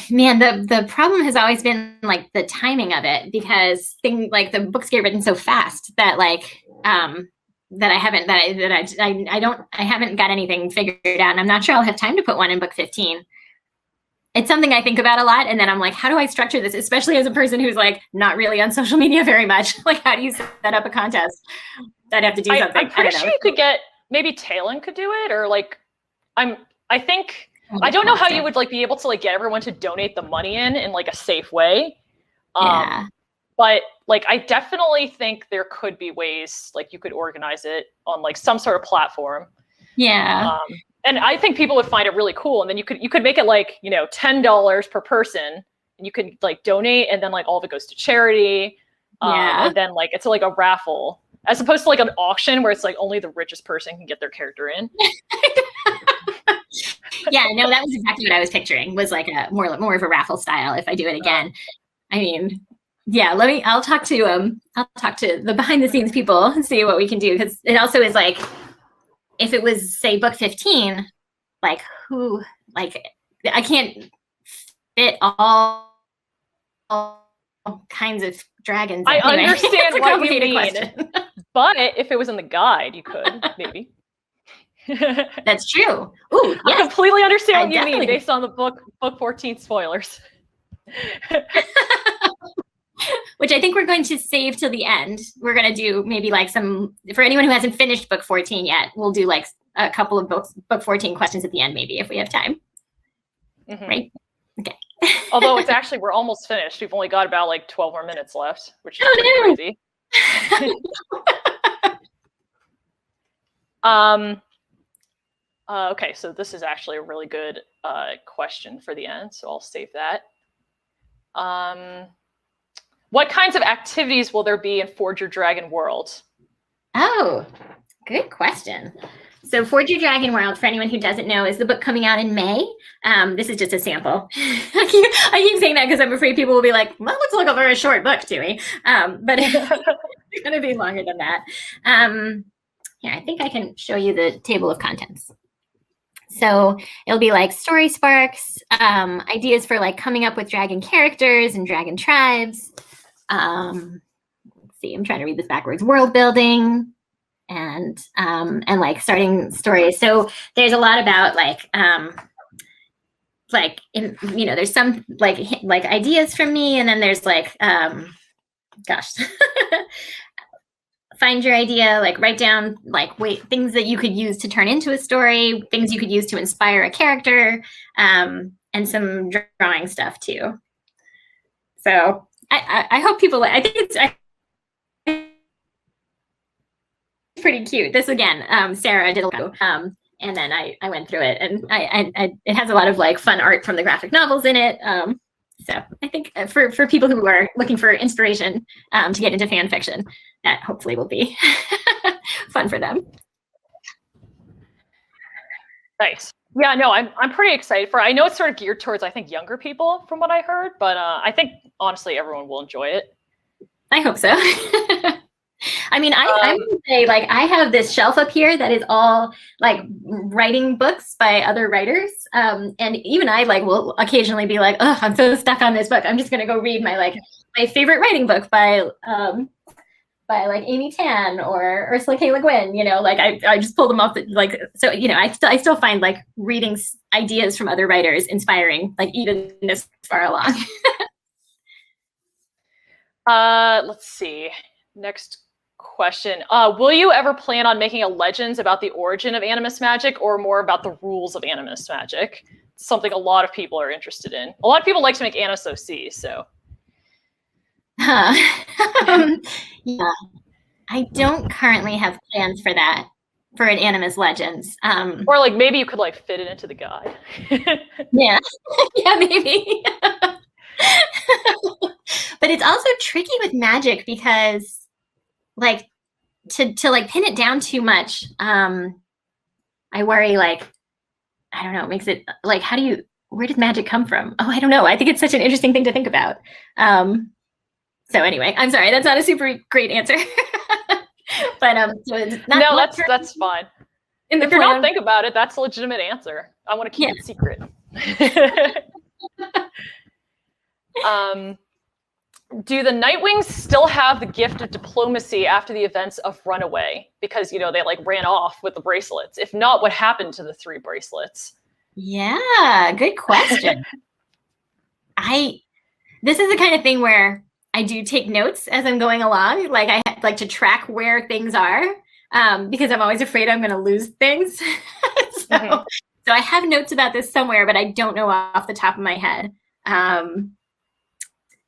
Man, the problem has always been like the timing of it, because like the books get written so fast that like that I haven't got anything figured out, and I'm not sure I'll have time to put one in book 15. It's something I think about a lot, and then I'm like, how do I structure this, especially as a person who's like not really on social media very much? Like, how do you set up a contest? I'd have to do something. I'm pretty sure you could get, maybe Talon could do it, or like I don't know how you would like be able to like get everyone to donate the money in like a safe way. Yeah. But like, I definitely think there could be ways like you could organize it on like some sort of platform. Yeah. And I think people would find it really cool. And then you could make it like, you know, $10 per person, and you could like donate, and then like all of it goes to charity. And then like it's like a raffle, as opposed to like an auction where it's like only the richest person can get their character in. Yeah, no, that was exactly what I was picturing, was like a more of a raffle style if I do it again. I mean, yeah, I'll talk to the behind the scenes people and see what we can do, because it also is like, if it was say book 15, like who, like I can't fit all kinds of dragons. I anyway. understand what you mean. But if it was in the guide, you could maybe. That's true. Ooh, yes. I completely understand what you mean based on the book 14 spoilers. Which I think we're going to save till the end. We're going to do maybe like some, for anyone who hasn't finished book 14 yet, we'll do like a couple of book 14 questions at the end, maybe, if we have time. Mm-hmm. Right? Okay. Although it's actually, we're almost finished. We've only got about like 12 more minutes left, which is pretty crazy. Okay, so this is actually a really good question for the end, so I'll save that. What kinds of activities will there be in Forge Your Dragon World? Oh, good question. So Forge Your Dragon World, for anyone who doesn't know, is the book coming out in May. This is just a sample. I keep saying that because I'm afraid people will be like, well, that looks like a very short book to me. But it's going to be longer than that. Yeah, I think I can show you the table of contents. So it'll be like story sparks, ideas for like coming up with dragon characters and dragon tribes. Let's see, I'm trying to read this backwards. World building and like starting stories. So there's a lot about there's some like ideas from me, and then there's like find your idea, like write down things that you could use to turn into a story, things you could use to inspire a character, some drawing stuff too. So I hope people, I think it's pretty cute. This again, Sarah did a lot, and then I went through it, and it has a lot of like fun art from the graphic novels in it. So I think for people who are looking for inspiration to get into fan fiction, that hopefully will be fun for them. Nice. Yeah, no, I'm pretty excited for it. I know it's sort of geared towards, I think, younger people from what I heard, but I think honestly everyone will enjoy it. I hope so. I mean, I would say, like, I have this shelf up here that is all like writing books by other writers. And even I like will occasionally be like, oh, I'm so stuck on this book. I'm just gonna go read my favorite writing book by like Amy Tan or Ursula K. Le Guin, you know, like I just pull them off like, so, you know, I still find like reading ideas from other writers inspiring, like even this far along. Let's see. Next question. Will you ever plan on making a Legends about the origin of animus magic or more about the rules of animus magic? It's something a lot of people are interested in. A lot of people like to make Animus OC, so. Yeah, I don't currently have plans for that, for an Animus Legends. Or like maybe you could like fit it into the guide. Yeah, yeah, maybe. But it's also tricky with magic because like to like pin it down too much, I worry like, I don't know, it makes it like, where did magic come from? Oh, I don't know. I think it's such an interesting thing to think about. So anyway, I'm sorry, that's not a super great answer. But so it's not, no, that's fine. If you're not thinking about it, that's a legitimate answer. I want to keep it secret. Do the Nightwings still have the gift of diplomacy after the events of Runaway? Because, you know, they like ran off with the bracelets. If not, what happened to the 3 bracelets? Yeah, good question. This is the kind of thing where I do take notes as I'm going along. Like I like to track where things are because I'm always afraid I'm going to lose things. So I have notes about this somewhere, but I don't know off the top of my head.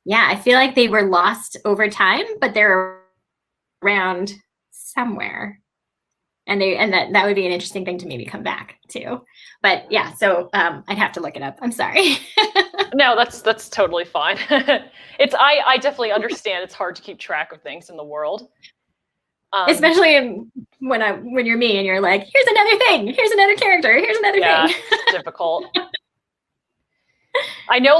Yeah, I feel like they were lost over time, but they're around somewhere. And that would be an interesting thing to maybe come back to. But yeah, so I'd have to look it up. I'm sorry. No, that's totally fine. I definitely understand it's hard to keep track of things in the world. Especially when you're me and you're like, here's another thing, here's another character, here's another thing. It's difficult. I know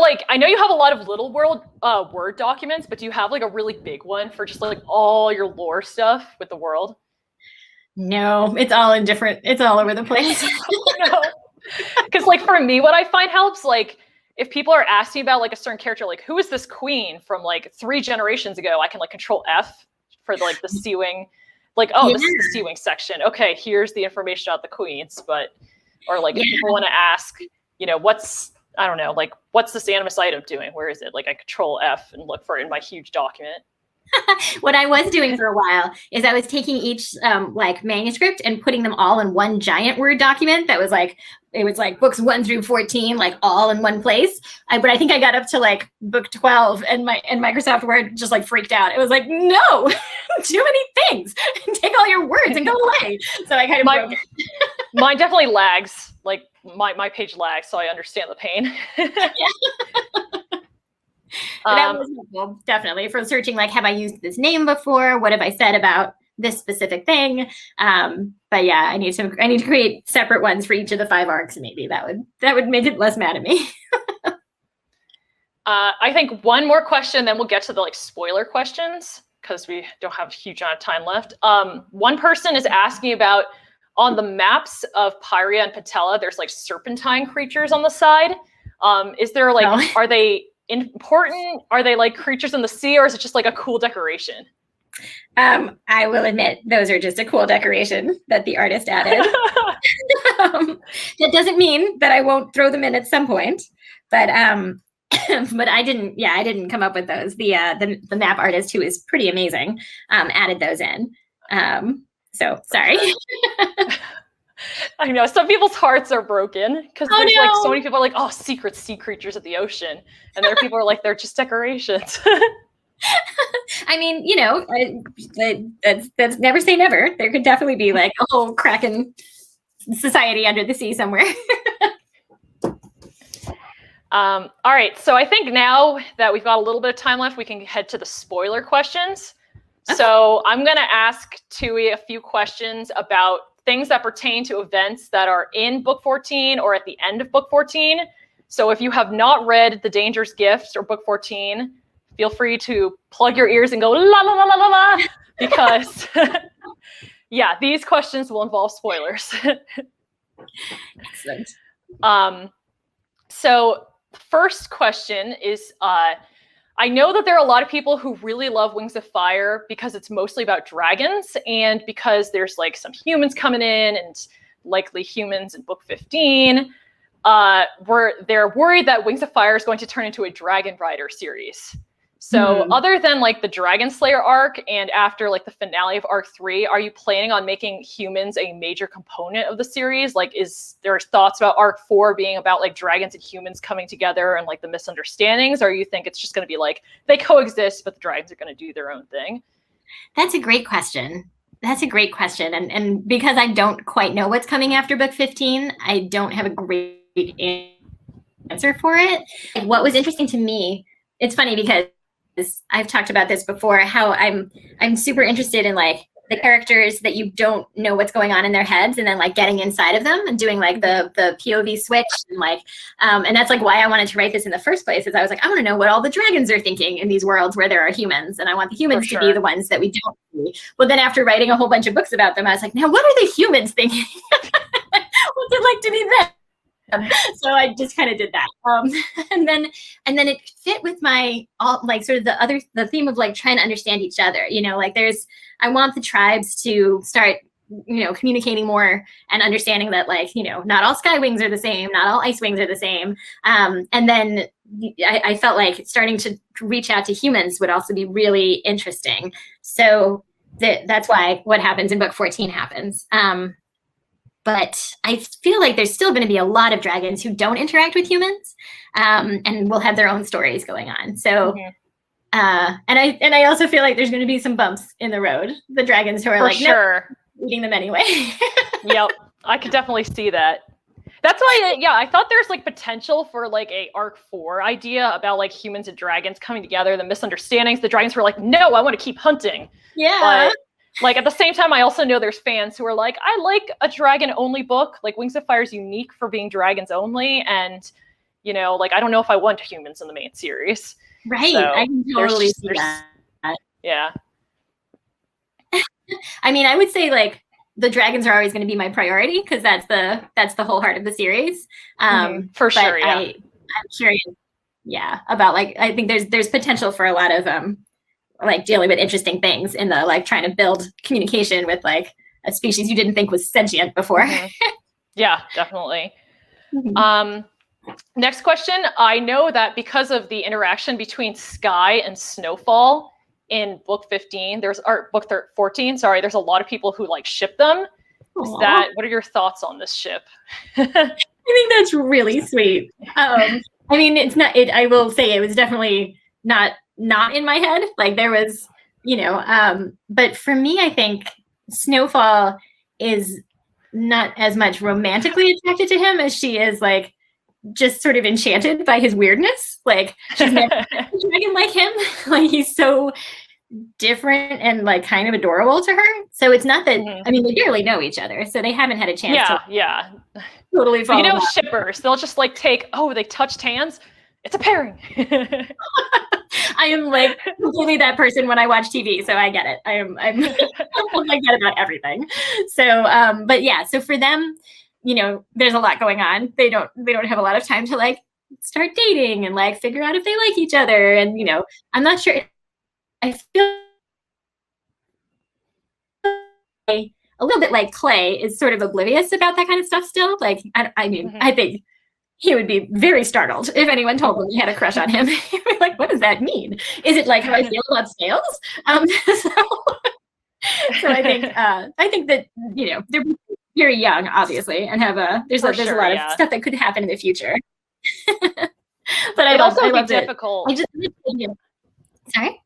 you have a lot of little Word documents, but do you have like a really big one for just like all your lore stuff with the world? No, it's all over the place. No. Because like for me, what I find helps, like if people are asking about like a certain character, like who is this queen from like 3 generations ago, I can like Control F for like the C-Wing, like, oh, this is the C-Wing section. Okay, here's the information about the queens. Or like if people want to ask, you know, what's this animus item doing? Where is it? Like I Control F and look for it in my huge document. What I was doing for a while is I was taking each like manuscript and putting them all in one giant Word document that was like, it was like books 1 through 14, like all in one place. But I think I got up to like book 12 and Microsoft Word just like freaked out. It was like, no, too many things. Take all your words and go away. So I kind of broke it. Mine definitely lags. Like my page lags, so I understand the pain. That was helpful, definitely, for searching, like, have I used this name before? What have I said about this specific thing? But yeah, I need to create separate ones for each of the 5 arcs. Maybe that would make it less mad at me. I think one more question, then we'll get to the like spoiler questions because we don't have a huge amount of time left. One person is asking about on the maps of Pyria and Patella, there's like serpentine creatures on the side. Is there like, Are they important? Are they like creatures in the sea, or is it just like a cool decoration? I will admit those are just a cool decoration that the artist added. That doesn't mean that I won't throw them in at some point, but I didn't come up with those. The map artist, who is pretty amazing, added those in. So sorry. I know some people's hearts are broken because Oh, there's like so no. many people are like, oh, secret sea creatures of the ocean, and there are people are like, they're just decorations. I mean, you know, that's never say never. There could definitely be like a whole Kraken society under the sea somewhere. All right, so I think now that we've got a little bit of time left, we can head to the spoiler questions. Okay. So I'm going to ask Tui a few questions about things that pertain to events that are in book 14 or at the end of book 14. So if you have not read The Dangerous Gift or book 14, feel free to plug your ears and go la la la la la la, because yeah, these questions will involve spoilers. Excellent. So the first question is, I know that there are a lot of people who really love Wings of Fire because it's mostly about dragons and because there's like some humans coming in and likely humans in book 15. They're worried that Wings of Fire is going to turn into a Dragon Rider series. So other than like the Dragon Slayer arc and after like the finale of arc 3, are you planning on making humans a major component of the series? Like, is there thoughts about arc 4 being about like dragons and humans coming together and like the misunderstandings? Or you think it's just going to be like they coexist, but the dragons are going to do their own thing? That's a great question. That's a great question. And because I don't quite know what's coming after book 15, I don't have a great answer for it. What was interesting to me, it's funny because I've talked about this before, how I'm super interested in like the characters that you don't know what's going on in their heads and then like getting inside of them and doing like the POV switch and like and that's like why I wanted to write this in the first place, is I was like, I want to know what all the dragons are thinking in these worlds where there are humans, and I want the humans to be the ones that we don't see. But then after writing a whole bunch of books about them, I was like, now what are the humans thinking? What's it like to be them? So I just kind of did that, and then it fit with my like sort of the theme of like trying to understand each other. You know, like I want the tribes to start, you know, communicating more and understanding that like, you know, not all sky wings are the same, not all ice wings are the same. And then I felt like starting to reach out to humans would also be really interesting. So that's why what happens in book 14 happens. But I feel like there's still going to be a lot of dragons who don't interact with humans, and will have their own stories going on. So, and I also feel like there's going to be some bumps in the road. The dragons who are like, nope, eating them anyway. Yep, I could definitely see that. That's why, I thought there's like potential for like a arc 4 idea about like humans and dragons coming together, the misunderstandings. The dragons were like, no, I want to keep hunting. Yeah. But, like at the same time, I also know there's fans who are like, I like a dragon-only book. Like Wings of Fire is unique for being dragons only, and you know, like I don't know if I want humans in the main series. Right, so I can totally see that. Yeah. I mean, I would say like the dragons are always going to be my priority because that's the whole heart of the series. For sure, yeah. I'm curious, about like I think there's potential for a lot of like dealing with interesting things in the like trying to build communication with like a species you didn't think was sentient before. Yeah, definitely. Next question. I know that because of the interaction between Sky and Snowfall in book 15, book 14, sorry, there's a lot of people who like ship them. What are your thoughts on this ship? I think that's really sweet. I mean, I will say it was definitely not in my head. Like there was, you know, but for me, I think Snowfall is not as much romantically attracted to him as she is like just sort of enchanted by his weirdness. Like she's never a dragon like him. Like he's so different and like kind of adorable to her. So it's not that, I mean, they barely know each other, so they haven't had a chance to totally fall in love. Shippers, they'll just like they touched hands. It's a pairing. I am like completely that person when I watch TV, so I get it. I'm like that about everything. So, but yeah, so for them, you know, there's a lot going on. They don't have a lot of time to like start dating and like figure out if they like each other. And you know, I'm not sure. I feel a little bit like Clay is sort of oblivious about that kind of stuff still. Like, I mean, I think he would be very startled if anyone told him he had a crush on him. He'd be like, what does that mean? Is it like how I feel about snails? So I think that, you know, they're very young, obviously, and have there's a lot yeah. of stuff that could happen in the future. But It'd also be loved difficult. It. Sorry?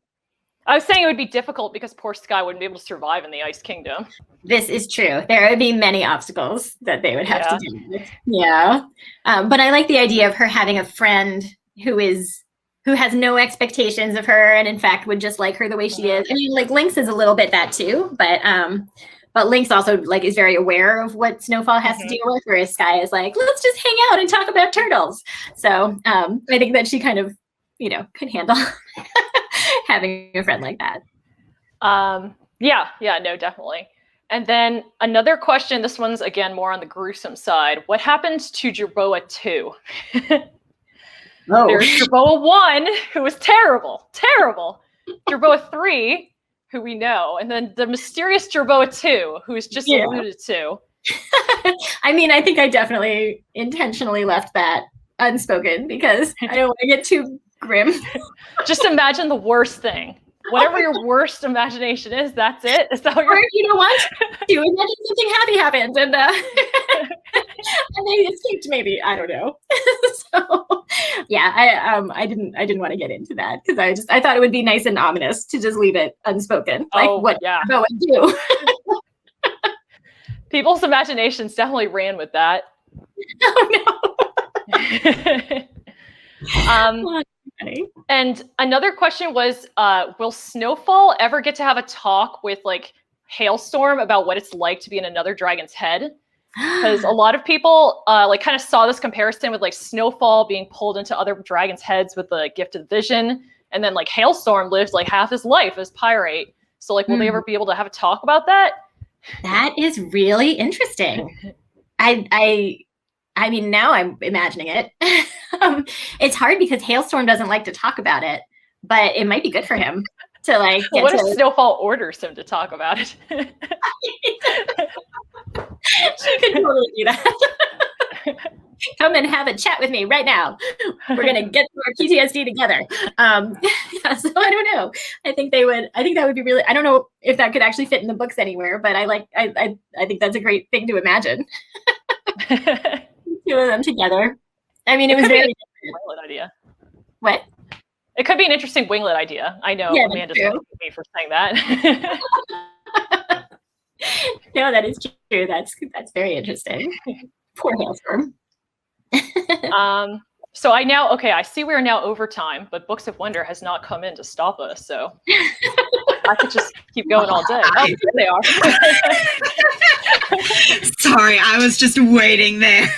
I was saying it would be difficult because poor Sky wouldn't be able to survive in the Ice Kingdom. This is true. There would be many obstacles that they would have to deal with. Yeah. But I like the idea of her having a friend who has no expectations of her and in fact would just like her the way she is. I mean, like Lynx is a little bit that too, but Lynx also like is very aware of what Snowfall has to deal with, whereas Sky is like, let's just hang out and talk about turtles. So I think that she kind of, could handle having a friend like that. Yeah, no, definitely. And then another question, this one's again more on the gruesome side. What happened to Jerboa 2? There's Jerboa 1, who was terrible. Jerboa 3, who we know, and then the mysterious Jerboa 2, who is just alluded to. I mean, I think I definitely intentionally left that unspoken because I don't want to get too grim. Just imagine the worst thing. Whatever your worst imagination is, that's it. Is that what or you don't want to imagine something happy happened and and they escaped? Maybe, I don't know. So yeah, I didn't want to get into that because I thought it would be nice and ominous to just leave it unspoken. Like what Jerboa do? People's imaginations definitely ran with that. Oh no. And another question was, will Snowfall ever get to have a talk with like Hailstorm about what it's like to be in another dragon's head? Because a lot of people like kind of saw this comparison with like Snowfall being pulled into other dragons' heads with the gift of vision, and then like Hailstorm lived like half his life as Pyrite. So like, will they ever be able to have a talk about that? That is really interesting. I mean, now I'm imagining it. It's hard because Hailstorm doesn't like to talk about it, but it might be good for him to like. What if Snowfall orders him to talk about it? She could totally do that. Come and have a chat with me right now. We're gonna get through our PTSD together. So I don't know. I think that would be really. I don't know if that could actually fit in the books anywhere, but I think that's a great thing to imagine. Two of them together. I mean, it was very winglet idea. What? It could be an interesting winglet idea. I know Amanda's looking at me for saying that. No, that is true. That's very interesting. Poor Hailstorm. So I see we are now over time, but Books of Wonder has not come in to stop us, so I could just keep going all day. Oh, there they are. Sorry, I was just waiting there.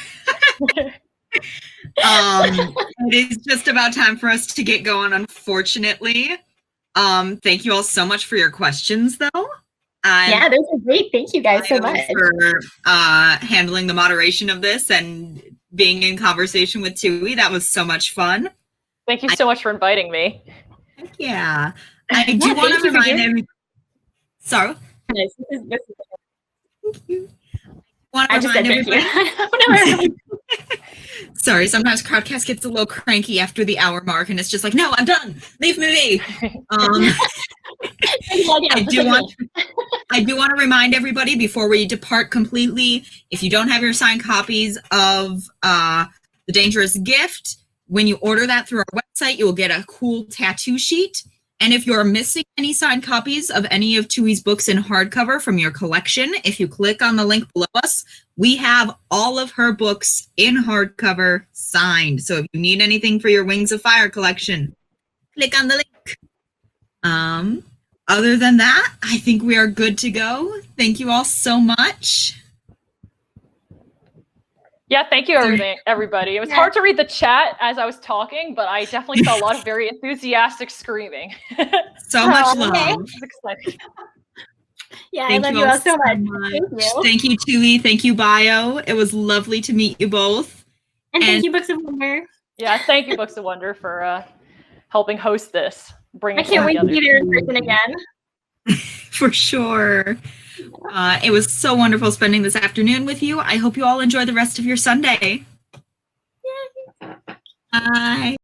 It is just about time for us to get going, unfortunately. Thank you all so much for your questions, though. Yeah, those are great. Thank you guys so much for handling the moderation of this and being in conversation with Tui. That was so much fun. Thank you so much for inviting me. Yeah. I do want to remind everybody. Sorry. Thank you. I just said thank you. Sorry, sometimes Crowdcast gets a little cranky after the hour mark, and it's just like, no, I'm done. Leave me be. I do want to remind everybody before we depart completely, if you don't have your signed copies of The Dangerous Gift, when you order that through our website, you will get a cool tattoo sheet. And if you're missing any signed copies of any of Tui's books in hardcover from your collection, if you click on the link below us, we have all of her books in hardcover signed. So if you need anything for your Wings of Fire collection, click on the link. Other than that, I think we are good to go. Thank you all so much. Yeah, thank you, everybody. It was hard to read the chat as I was talking, but I definitely saw a lot of very enthusiastic screaming. So much love. Okay. Exciting. Yeah, I love you all so much. Thank you. Thank you, Tui. Thank you, Bio. It was lovely to meet you both. And thank you, Books of Wonder. Yeah, thank you, Books of Wonder, for helping host this. I can't wait to be there in person again. For sure. It was so wonderful spending this afternoon with you. I hope you all enjoy the rest of your Sunday. Yay. Bye.